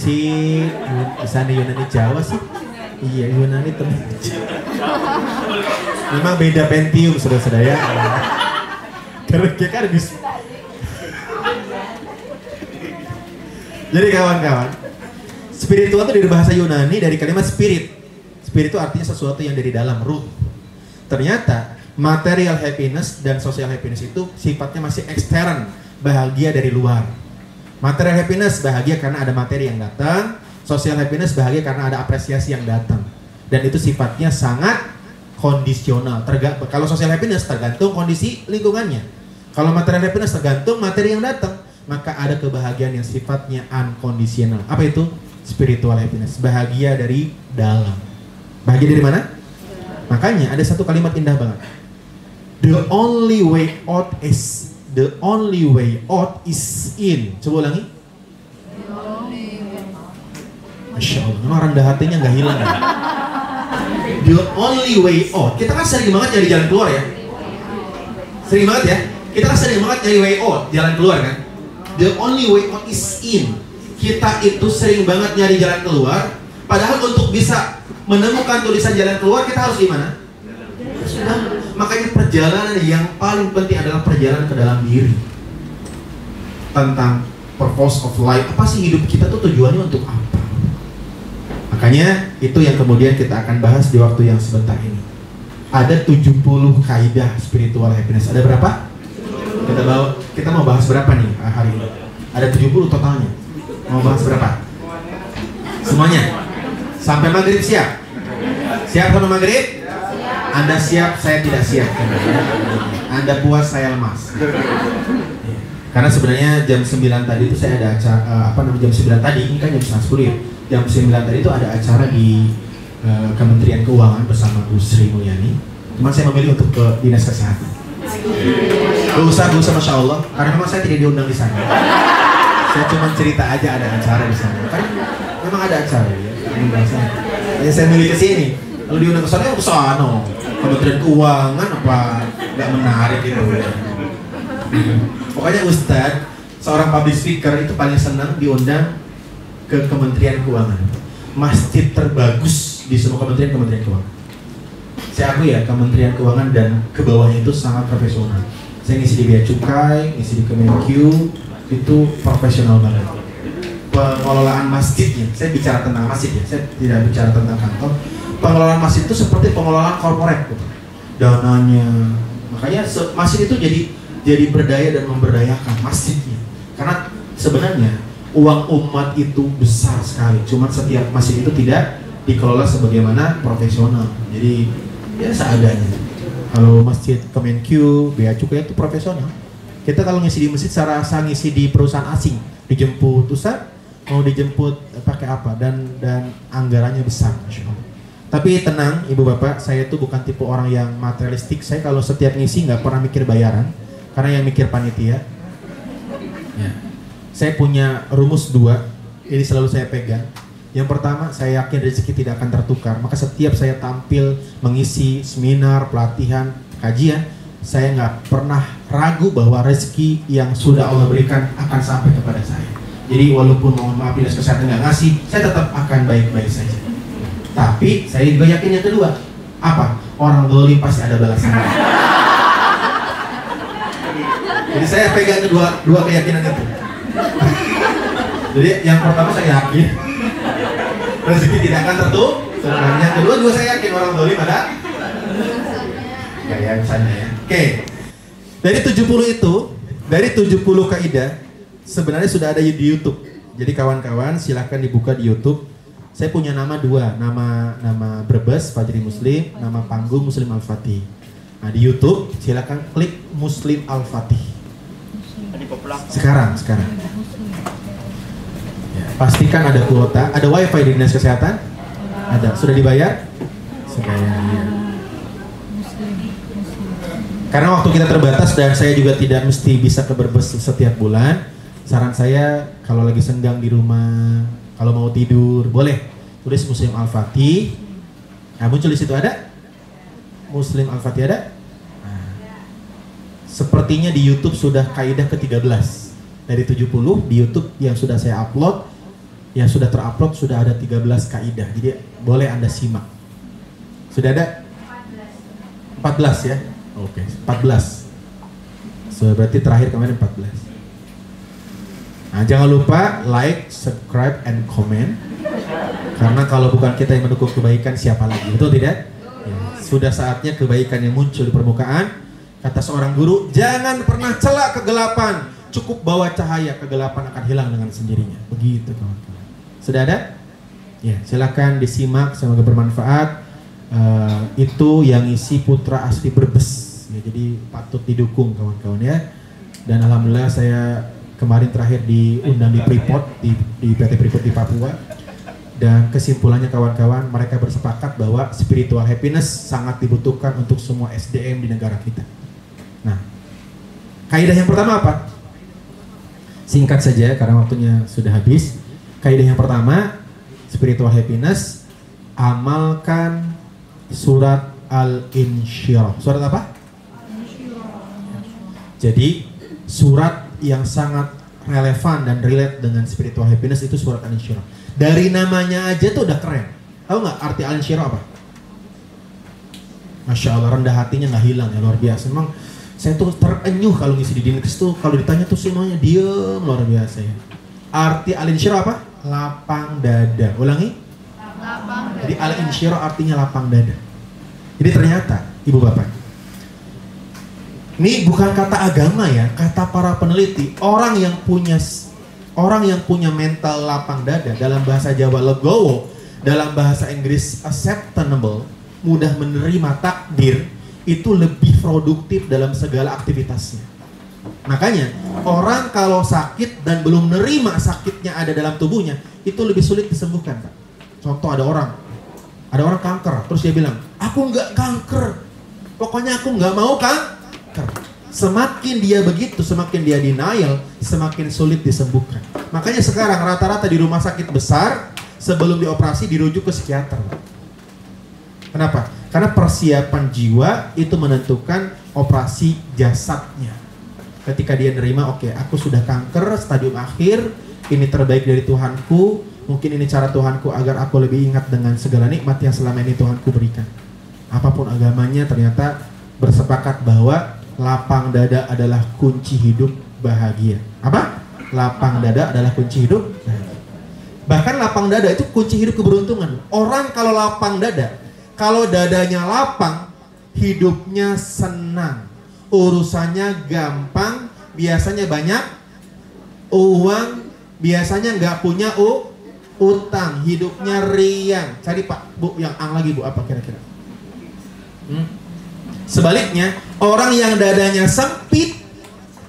sana Yunani Jawa sih. Iya, Yunani temen. Memang beda Pentium, saudara-saudara ya. Karena dia kan bisa. Jadi kawan-kawan, spiritual itu dari bahasa Yunani, dari kalimat spirit. Spirit itu artinya sesuatu yang dari dalam, ruh. Ternyata material happiness dan social happiness itu sifatnya masih ekstern, bahagia dari luar. Material happiness bahagia karena ada materi yang datang, social happiness bahagia karena ada apresiasi yang datang. Dan itu sifatnya sangat kondisional. Kalau social happiness tergantung kondisi lingkungannya. Kalau material happiness tergantung materi yang datang. Maka ada kebahagiaan yang sifatnya unconditional. Apa itu? Spiritual happiness, bahagia dari dalam. Bahagia dari mana? Makanya ada satu kalimat indah banget. The only way out is in. Coba ulangi. Masya Allah, memang rendah hatinya nggak hilang ya. The only way out. Kita kan sering banget nyari jalan keluar ya. Sering banget ya. Kita kan sering banget nyari way out, jalan keluar kan. The only way out is in. Kita itu sering banget nyari jalan keluar. Padahal untuk bisa menemukan tulisan jalan keluar kita harus gimana? Sudah. Makanya perjalanan yang paling penting adalah perjalanan ke dalam diri. Tentang purpose of life. Apa sih hidup kita tuh tujuannya untuk apa? Makanya itu yang kemudian kita akan bahas di waktu yang sebentar ini. Ada 70 kaidah spiritual happiness. Ada berapa? Kita mau bahas berapa nih hari ini? Ada 70 totalnya. Mau bahas berapa? Semuanya? Sampai maghrib siap? Siap sampai maghrib? Anda siap, saya tidak siap. Anda puas, saya lemas. Karena sebenarnya jam 9 tadi itu saya ada acara, jam 9 tadi, ini kan jam 9:30 ya. Jam 9 tadi itu ada acara di Kementerian Keuangan bersama Bu Sri Mulyani. Cuman saya memilih untuk ke Dinas Kesehatan. Gak usah Masya Allah, karena memang saya tidak diundang di sana. Saya cuma cerita aja ada acara di sana. Kan memang ada acara ya. Jadi saya milih ke sini. Kalau diundang ke sana, ya ke sana. Kementerian Keuangan apa nggak menarik gitu ya. Pokoknya Ustadz, seorang public speaker itu paling senang diundang ke Kementerian Keuangan. Masjid terbagus di semua Kementerian Keuangan. Saya akui ya, Kementerian Keuangan dan ke bawahnya itu sangat profesional. Saya ngisi di Bea Cukai, ngisi di Kemenq, itu profesional banget. Pengelolaan masjidnya, saya bicara tentang masjid ya, saya tidak bicara tentang kantor. Pengelolaan masjid itu seperti pengelolaan korporat gitu. Dananya, makanya masjid itu jadi berdaya dan memberdayakan masjidnya. Karena sebenarnya uang umat itu besar sekali, cuman setiap masjid itu tidak dikelola sebagaimana profesional. Jadi ya seadanya. Kalau masjid Kemenq, Bea Cukai itu profesional. Kita kalau ngisi di masjid secara rasa ngisi di perusahaan asing, dijemput Ustaz, mau dijemput pakai apa dan anggarannya besar, Masya Allah. Tapi tenang Ibu Bapak, saya itu bukan tipe orang yang materialistik. Saya kalau setiap ngisi nggak pernah mikir bayaran, karena yang mikir panitia. Ya. Saya punya rumus 2, ini selalu saya pegang. Yang pertama, saya yakin rezeki tidak akan tertukar. Maka setiap saya tampil mengisi seminar, pelatihan, kajian, saya nggak pernah ragu bahwa rezeki yang sudah Allah berikan akan sampai kepada saya. Jadi walaupun mohon maaf Dinas Kesehatan nggak ngasih, saya tetap akan baik-baik saja. Tapi saya juga yakin yang kedua, apa? Orang zalim pasti ada balasannya. Jadi saya pegang dua keyakinan itu. Jadi yang pertama saya yakin rezeki tidak akan tertukar. Yang kedua juga saya yakin orang zalim ada. Ya misalnya ya. Oke. Dari 70 itu, dari 70 kaidah sebenarnya sudah ada di YouTube. Jadi kawan-kawan silahkan dibuka di YouTube. Saya punya nama 2, nama Brebes Fajri Muslim, nama panggung Muslim Al-Fatih. Nah di YouTube silahkan klik Muslim Al-Fatih. Sekarang. Ya, pastikan ada kuota, ada wifi di Dinas Kesehatan? Ada. Sudah dibayar? Sudah ya. Karena waktu kita terbatas dan saya juga tidak mesti bisa ke Brebes setiap bulan. Saran saya kalau lagi senggang di rumah, kalau mau tidur, boleh tulis Muslim Al-Fatih. Nah, muncul di situ ada? Muslim Al-Fatih ada? Nah, sepertinya di YouTube sudah kaidah ke-13 dari 70 di YouTube yang sudah saya upload, yang sudah terupload sudah ada 13 kaidah. Jadi boleh Anda simak. Sudah ada? 14 ya? Oke, 14. So, berarti terakhir kemarin 14. Nah, jangan lupa like, subscribe, and comment. Karena kalau bukan kita yang mendukung kebaikan, siapa lagi? Betul tidak? Ya, sudah saatnya kebaikan yang muncul di permukaan. Kata seorang guru, jangan pernah celak kegelapan. Cukup bawa cahaya, kegelapan akan hilang dengan sendirinya. Begitu kawan-kawan. Sudah ada? Ya, silakan disimak, semoga bermanfaat. Itu yang isi putra asli Brebes. Ya, jadi patut didukung kawan-kawan ya. Dan alhamdulillah saya kemarin terakhir diundang di Freeport, di PT Freeport di Papua. Dan kesimpulannya kawan-kawan, mereka bersepakat bahwa spiritual happiness sangat dibutuhkan untuk semua SDM di negara kita. Nah, kaidah yang pertama apa? Singkat saja karena waktunya sudah habis. Kaidah yang pertama, spiritual happiness, amalkan surat Al-Insyirah. Surat apa? Jadi surat yang sangat relevan dan relate dengan spiritual happiness itu surat Al-Insyirah. Dari namanya aja tuh udah keren. Tahu nggak arti Al-Insyirah apa? Masya Allah, rendah hatinya nggak hilang ya, luar biasa. Memang saya tuh terenyuh kalau ngisi di Dinkes tuh, kalau ditanya tuh semuanya diem, luar biasa ya. Arti Al-Insyirah apa? Lapang dada. Ulangi. Lapang dada. Jadi Al-Insyirah artinya lapang dada. Jadi ternyata ibu bapak, ini bukan kata agama ya, kata para peneliti. Orang yang punya mental lapang dada, dalam bahasa Jawa legowo, dalam bahasa Inggris acceptable, mudah menerima takdir, itu lebih produktif dalam segala aktivitasnya. Makanya orang kalau sakit dan belum menerima sakitnya ada dalam tubuhnya, itu lebih sulit disembuhkan, Pak. Contoh, ada orang kanker, terus dia bilang, aku nggak kanker, pokoknya aku nggak mau kanker. Semakin dia begitu, semakin dia denial, semakin sulit disembuhkan. Makanya sekarang rata-rata di rumah sakit besar, sebelum dioperasi dirujuk ke psikiater. Kenapa? Karena persiapan jiwa itu menentukan operasi jasadnya. Ketika dia nerima, oke, aku sudah kanker stadium akhir, ini terbaik dari Tuhanku, mungkin ini cara Tuhanku agar aku lebih ingat dengan segala nikmat yang selama ini Tuhanku berikan. Apapun agamanya, ternyata bersepakat bahwa lapang dada adalah kunci hidup bahagia. Apa? Lapang dada adalah kunci hidup bahagia. Bahkan lapang dada itu kunci hidup keberuntungan. Orang kalau lapang dada, kalau dadanya lapang, hidupnya senang, urusannya gampang, biasanya banyak uang, biasanya nggak punya utang, hidupnya riang. Cari Pak, Bu, yang lagi Bu, apa kira-kira? Sebaliknya, orang yang dadanya sempit,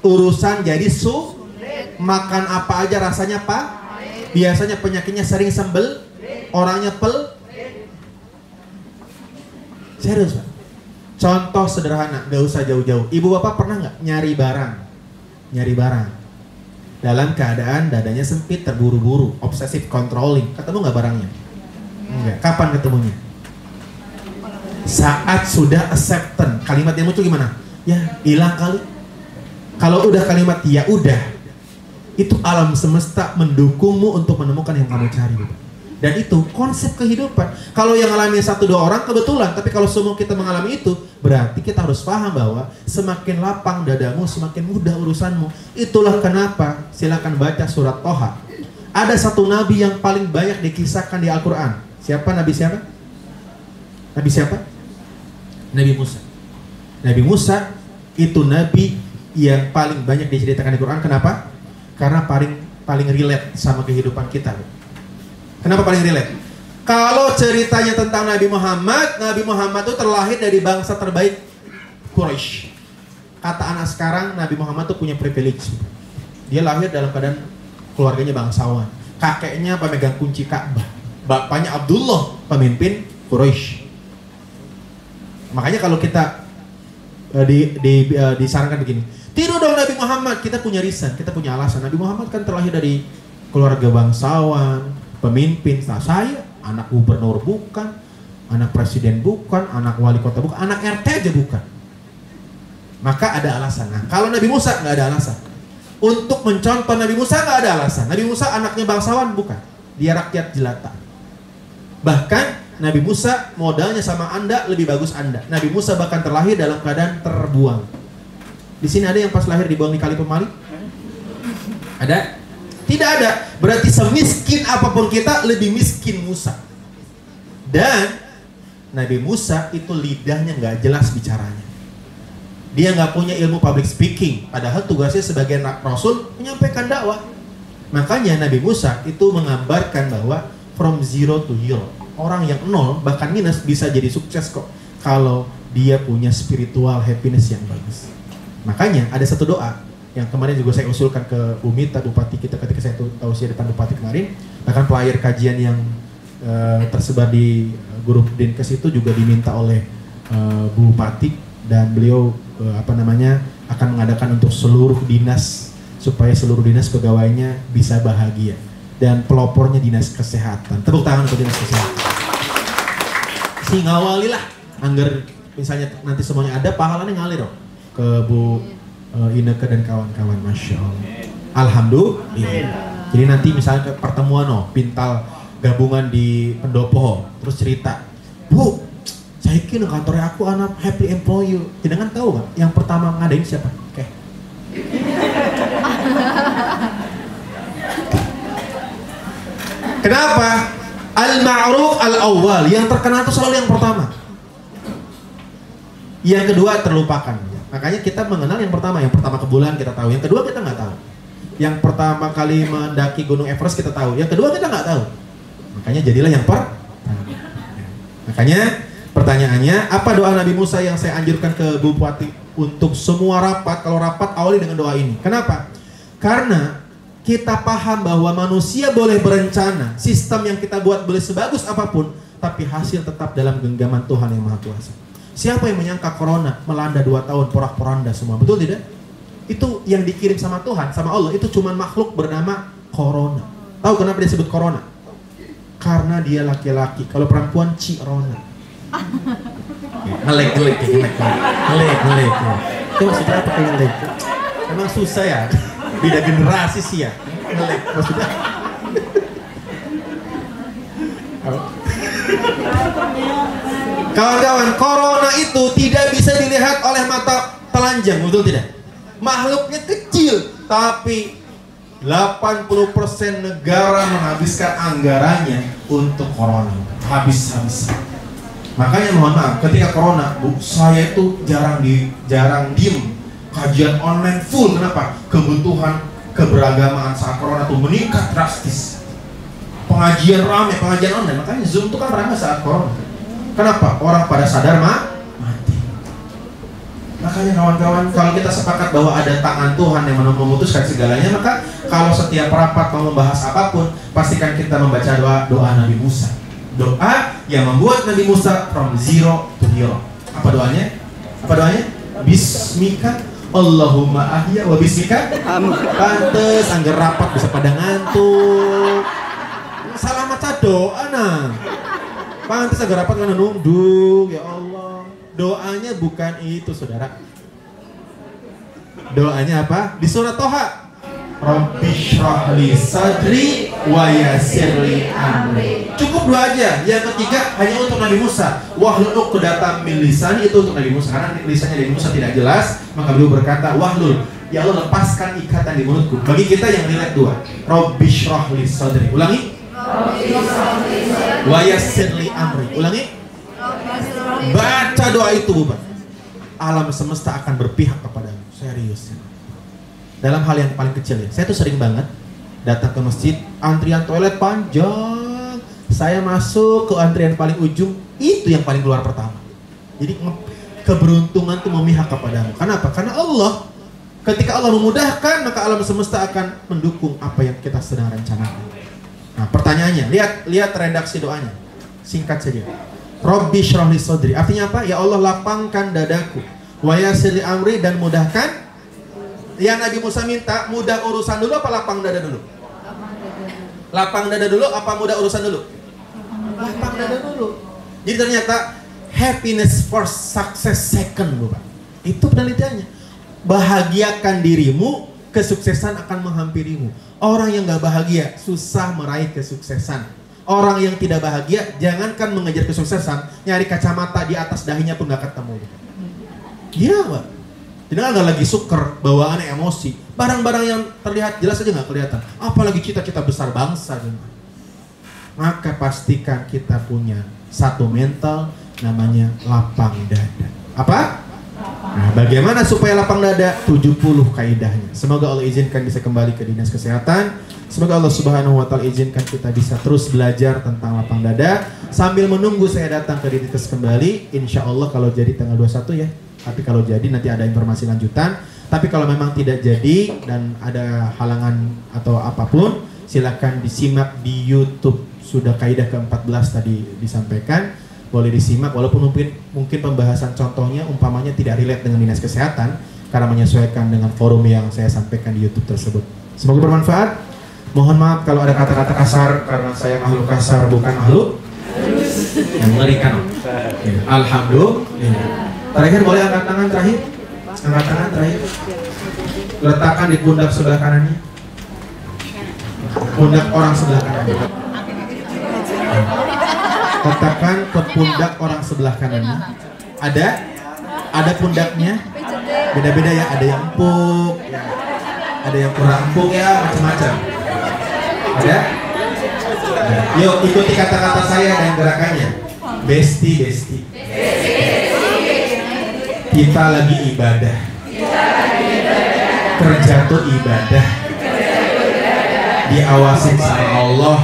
urusan jadi sulit, makan apa aja rasanya Pak, biasanya penyakitnya sering sembel, orangnya serius Pak. Contoh sederhana, gak usah jauh-jauh. Ibu bapak pernah nggak nyari barang dalam keadaan dadanya sempit, terburu-buru, obsessive controlling, ketemu nggak barangnya? Enggak. Kapan ketemunya? Saat sudah acceptance. Kalimat yang muncul gimana? Ya hilang kali. Kalau udah kalimat ya udah, itu alam semesta mendukungmu untuk menemukan yang kamu cari. Dan itu konsep kehidupan. Kalau yang alami 1-2 orang kebetulan, tapi kalau semua kita mengalami itu, berarti kita harus paham bahwa semakin lapang dadamu, semakin mudah urusanmu. Itulah kenapa, silakan baca surat Toha. Ada satu nabi yang paling banyak dikisahkan di Al-Quran. Siapa? Nabi siapa? Nabi siapa? Nabi Musa. Nabi Musa itu nabi yang paling banyak diceritakan di Quran. Kenapa? Karena paling relate sama kehidupan kita. Kenapa paling relate? Kalau ceritanya tentang Nabi Muhammad itu terlahir dari bangsa terbaik, Quraisy. Kata anak sekarang, Nabi Muhammad itu punya privilege. Dia lahir dalam keadaan keluarganya bangsawan. Kakeknya pemegang kunci Ka'bah. Bapaknya Abdullah, pemimpin Quraisy. Makanya kalau kita disarankan begini, tiru dong Nabi Muhammad, kita punya reason, kita punya alasan. Nabi Muhammad kan terlahir dari keluarga bangsawan, pemimpin. Nah, saya anak gubernur bukan, anak presiden bukan, anak wali kota bukan, anak RT aja bukan. Maka ada alasan. Nah, kalau Nabi Musa nggak ada alasan. Untuk mencontoh Nabi Musa nggak ada alasan. Nabi Musa anaknya bangsawan bukan, dia rakyat jelata. Bahkan Nabi Musa modalnya sama Anda lebih bagus Anda. Nabi Musa bahkan terlahir dalam keadaan terbuang. Di sini ada yang pas lahir dibuang di kali pemali? Ada? Tidak ada. Berarti semiskin apapun kita, lebih miskin Musa. Dan Nabi Musa itu lidahnya nggak jelas bicaranya. Dia nggak punya ilmu public speaking. Padahal tugasnya sebagai Rasul menyampaikan dakwah. Makanya Nabi Musa itu menggambarkan bahwa from zero to hero. Orang yang nol bahkan minus bisa jadi sukses kok kalau dia punya spiritual happiness yang bagus. Makanya ada satu doa yang kemarin juga saya usulkan ke Bu Mita, Bupati kita, ketika saya tausiah depan Bupati kemarin. Bahkan flyer kajian yang tersebar di grup Dinkes itu juga diminta oleh Bu Bupati, dan beliau akan mengadakan untuk seluruh dinas supaya seluruh dinas pegawainya bisa bahagia. Dan pelopornya dinas kesehatan. Tepuk tangan untuk dinas kesehatan. Si ngawali lah, anggar misalnya nanti semuanya ada, pahalanya ngalir dong ke Bu Ineke dan kawan-kawan, Masya Allah. Alhamdulillah. Jadi nanti misalnya pertemuan pintal gabungan di pendopo, terus cerita, Bu, saya kira kantornya aku anak happy employee. Tidak kan tahu nggak? Yang pertama ngadain siapa? Oke. Kenapa? Al-ma'ruf al-awwal, yang terkenal itu selalu yang pertama. Yang kedua terlupakan. Makanya kita mengenal yang pertama ke bulan kita tahu, yang kedua kita nggak tahu. Yang pertama kali mendaki Gunung Everest kita tahu, yang kedua kita nggak tahu. Makanya jadilah yang pertama. Makanya pertanyaannya, apa doa Nabi Musa yang saya anjurkan ke Bupati untuk semua rapat? Kalau rapat awali dengan doa ini. Kenapa? Karena kita paham bahwa manusia boleh berencana, sistem yang kita buat boleh sebagus apapun, tapi hasil tetap dalam genggaman Tuhan yang Maha Kuasa. Siapa yang menyangka corona melanda 2 tahun porak-poranda semua, betul tidak? Itu yang dikirim sama Tuhan, sama Allah, itu cuma makhluk bernama corona. Tahu kenapa dia sebut corona? Karena dia laki-laki, kalau perempuan Cirona. Ngelek. Itu maksudnya apa kayak ngelek? Emang susah ya? Beda generasi sih ya. Ngelek maksudnya. Kawan-kawan, corona itu tidak bisa dilihat oleh mata telanjang, betul tidak? Makhluknya kecil, tapi 80% negara menghabiskan anggarannya untuk corona. Habis. Makanya mohon maaf, ketika corona, Bu, saya itu jarang diem. Kajian online full. Kenapa? Kebutuhan keberagamaan saat corona itu meningkat drastis. Pengajian ramai, pengajian online. Makanya Zoom itu kan ramai saat corona. Kenapa? Orang pada sadar mati. Makanya kawan-kawan, kalau kita sepakat bahwa ada tangan Tuhan yang memutuskan segalanya, maka kalau setiap rapat mau membahas apapun, pastikan kita membaca doa Nabi Musa. Doa yang membuat Nabi Musa from zero to hero. Apa doanya? Bismika Allahumma ahya wa bismika. Pantes anggar rapat bisa pada ngantuk. Salah maca doa nah. Pantes anggar rapat karena nunduk, ya Allah. Doanya bukan itu, saudara. Doanya apa? Di surat Toha. Rabbi shrah li sadri wa yassir li amri. Cukup dua aja. Yang ketiga hanya untuk Nabi Musa. Wahlul 'uqdatam min lisani, itu untuk Nabi Musa. Karena lisannya Nabi Musa tidak jelas, maka beliau berkata, wahlul, ya Allah lepaskan ikatan di mulutku. Bagi kita yang relate dua. Rabbi shrah li sadri. Ulangi. Wa yassir li amri. Ulangi. Baca doa itu, Bapak. Alam semesta akan berpihak kepadamu. Serius. Dalam hal yang paling kecil ya. Saya tuh sering banget datang ke masjid, antrian toilet panjang. Saya masuk ke antrian paling ujung, itu yang paling keluar pertama. Jadi keberuntungan tuh memihak kepadamu. Kenapa? Karena Allah, ketika Allah memudahkan, maka alam semesta akan mendukung apa yang kita sedang rencanakan. Nah, pertanyaannya, lihat redaksi doanya. Singkat saja. Rabbi shrah li sadri. Artinya apa? Ya Allah, lapangkan dadaku. Wa yassir li amri, dan mudahkan. Yang Nabi Musa minta, mudah urusan dulu apa lapang dada dulu? Lapang dada dulu apa mudah urusan dulu? Lapang dada dulu. Jadi ternyata happiness first, success second, Bapak. Itu penelitiannya. Bahagiakan dirimu, kesuksesan akan menghampirimu. Orang yang gak bahagia susah meraih kesuksesan. Orang yang tidak bahagia, jangankan mengejar kesuksesan, nyari kacamata di atas dahinya pun gak ketemu. Iya, Pak. Tidak ada lagi suker, bawaannya emosi. Barang-barang yang terlihat jelas aja nggak kelihatan. Apalagi cita-cita besar bangsa. Maka pastikan kita punya satu mental, namanya lapang dada. Apa? Nah, bagaimana supaya lapang dada? 70 kaidahnya. Semoga Allah izinkan bisa kembali ke dinas kesehatan. Semoga Allah Subhanahu wa Ta'ala izinkan kita bisa terus belajar tentang lapang dada sambil menunggu saya datang ke dinas kembali. Insya Allah kalau jadi tanggal 21 ya. Tapi kalau jadi nanti ada informasi lanjutan. Tapi kalau memang tidak jadi dan ada halangan atau apapun, silakan disimak di YouTube. Sudah kaidah ke-14 tadi disampaikan. Boleh disimak walaupun mungkin pembahasan contohnya umpamanya tidak relate dengan dinas kesehatan karena menyesuaikan dengan forum yang saya sampaikan di YouTube tersebut. Semoga bermanfaat. Mohon maaf kalau ada kata-kata kasar karena saya makhluk kasar bukan makhluk yang mengerikan. Alhamdulillah. Terakhir boleh angkat tangan terakhir. Angkat tangan terakhir. Letakkan di pundak sebelah kanannya. Pundak orang sebelah kanannya. Letakkan ke pundak orang sebelah kanannya. Ada pundaknya. Beda-beda ya, ada yang empuk, ada yang kurang empuk ya, macam-macam. Ada? Yuk ikuti kata-kata saya dan gerakannya. Besti. Kita lagi ibadah. Kerja tuh ibadah. Diawasin sama Allah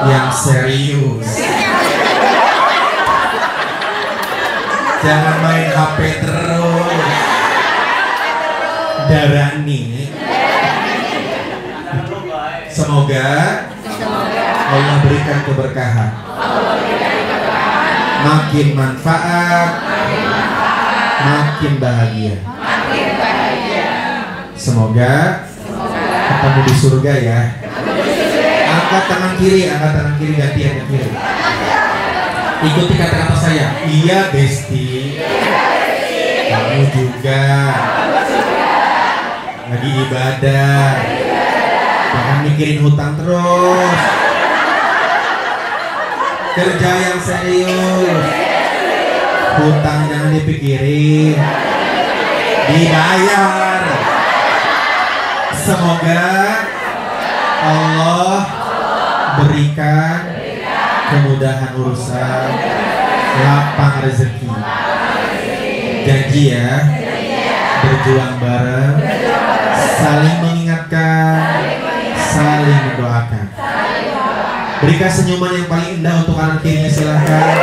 yang serius. Jangan main HP terus. Darani. Semoga Allah berikan keberkahan. Makin manfaat, makin bahagia. Semoga ketemu di surga ya. Angkat tangan kiri gantian ke kiri. Ikuti kata-kata saya. Iya Besti. Kamu juga lagi ibadah. Jangan mikirin hutang terus. Kerja yang serius. Hutang jangan dipikirin. Dibayar. Semoga Allah berikan kemudahan urusan, lapang rezeki. Janji ya, berjuang bareng, saling mengingatkan, saling mendoakan. Berikan senyuman yang paling indah untuk kanan kirinya, silahkan.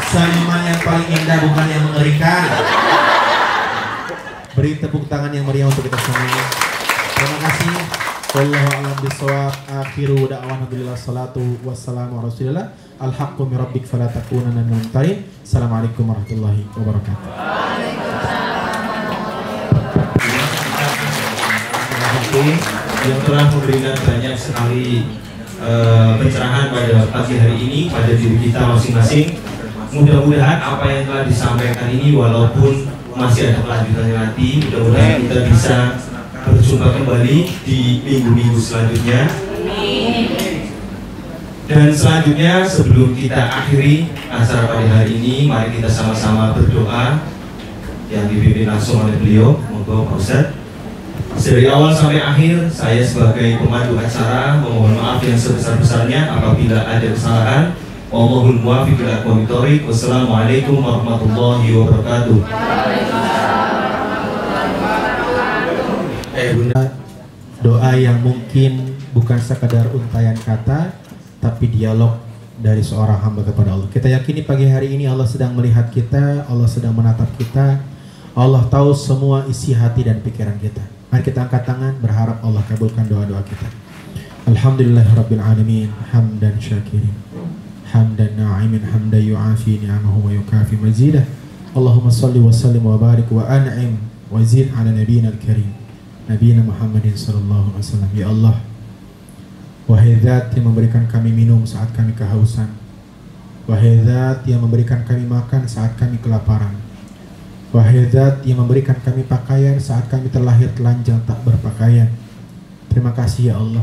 Senyuman yang paling indah, bukan yang mengerikan. Beri tepuk tangan yang meriah untuk kita semua. Terima kasih. Wallahu a'lam bishawab. Akhiru da'wana billahi salatu wassalamu ala rasulillah. Al-haqqu min rabbik fala takunanna minal mumtarin. Assalamualaikum warahmatullahi wabarakatuh. Terima kasih yang telah memberikan banyak sekali pencerahan pada pagi hari ini pada diri kita masing-masing. Mudah-mudahan apa yang telah disampaikan ini walaupun masih ada kelanjutannya nanti, mudah-mudahan kita bisa berjumpa kembali di minggu-minggu selanjutnya. Dan selanjutnya sebelum kita akhiri acara pada hari ini, mari kita sama-sama berdoa yang dipimpin langsung oleh beliau. Monggo Pak Ustadz. Dari awal sampai akhir saya sebagai pemandu acara memohon maaf yang sebesar-besarnya apabila ada kesalahan. Wallahul muwaffiq ila aqwamit thoriq. Wassalamualaikum warahmatullahi wabarakatuh. Bunda, doa yang mungkin bukan sekadar untayan kata, tapi dialog dari seorang hamba kepada Allah. Kita yakini pagi hari ini Allah sedang melihat kita, Allah sedang menatap kita, Allah tahu semua isi hati dan pikiran kita. Mari kita angkat tangan, berharap Allah kabulkan doa-doa kita. Alhamdulillahirabbil alamin, hamdan syakirin, hamdan na'imin, hamdan yu'afi ni'amahu wa yukafi mazidah. Allahumma salli wa sallim wa barik wa an'im wa zid ala nabiyina al-karim, Nabi Muhammadin sallallahu alaihi wasallam. Ya Allah, wahai Zat yang memberikan kami minum saat kami kehausan, wahai Zat yang memberikan kami makan saat kami kelaparan, wahai Zat yang memberikan kami pakaian saat kami terlahir telanjang tak berpakaian. Terima kasih ya Allah,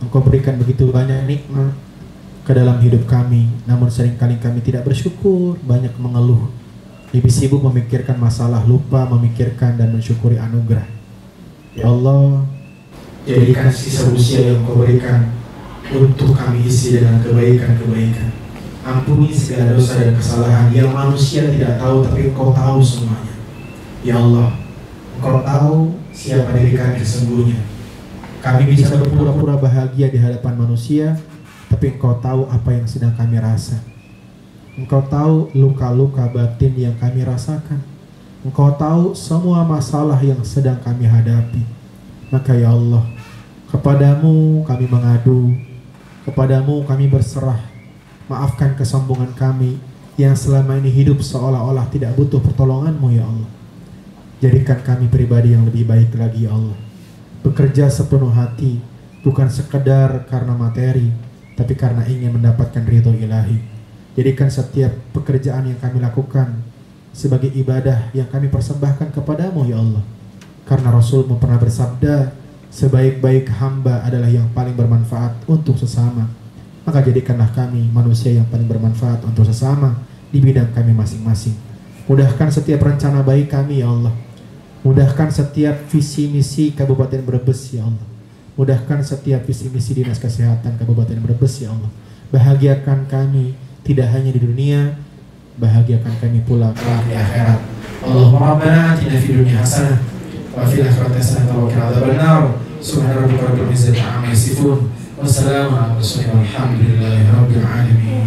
Engkau berikan begitu banyak nikmat ke dalam hidup kami, namun seringkali kami tidak bersyukur, banyak mengeluh, lebih sibuk memikirkan masalah, lupa memikirkan dan mensyukuri anugerah. Ya Allah, jadikan sisa usia yang Kau berikan untuk kami isi dengan kebaikan-kebaikan. Ampuni segala dosa dan kesalahan yang manusia tidak tahu, tapi Engkau tahu semuanya. Ya Allah, Engkau tahu siapa diri kami sesungguhnya. Kami bisa berpura-pura bahagia di hadapan manusia, tapi Engkau tahu apa yang sedang kami rasa. Engkau tahu luka-luka batin yang kami rasakan. Engkau tahu semua masalah yang sedang kami hadapi. Maka ya Allah, kepadamu kami mengadu, kepadamu kami berserah. Maafkan kesombongan kami yang selama ini hidup seolah-olah tidak butuh pertolonganmu ya Allah. Jadikan kami pribadi yang lebih baik lagi ya Allah. Bekerja sepenuh hati, bukan sekedar karena materi, tapi karena ingin mendapatkan ridho ilahi. Jadikan setiap pekerjaan yang kami lakukan sebagai ibadah yang kami persembahkan kepadamu ya Allah. Karena Rasul-Mu pernah bersabda, sebaik-baik hamba adalah yang paling bermanfaat untuk sesama. Maka jadikanlah kami manusia yang paling bermanfaat untuk sesama di bidang kami masing-masing. Mudahkan setiap rencana baik kami ya Allah. Mudahkan setiap visi misi Kabupaten Brebes ya Allah. Mudahkan setiap visi misi Dinas Kesehatan Kabupaten Brebes ya Allah. Bahagiakan kami tidak hanya di dunia, bahagiakan kami pula di akhirat. Allahumma rabbana atina fid dunya hasanah wa fil akhirati hasanah wa qina adzabannar. Subhana rabbika rabbil izzati amma yasifun. Wassalamu ala mursalin walhamdulillahi rabbil alamin.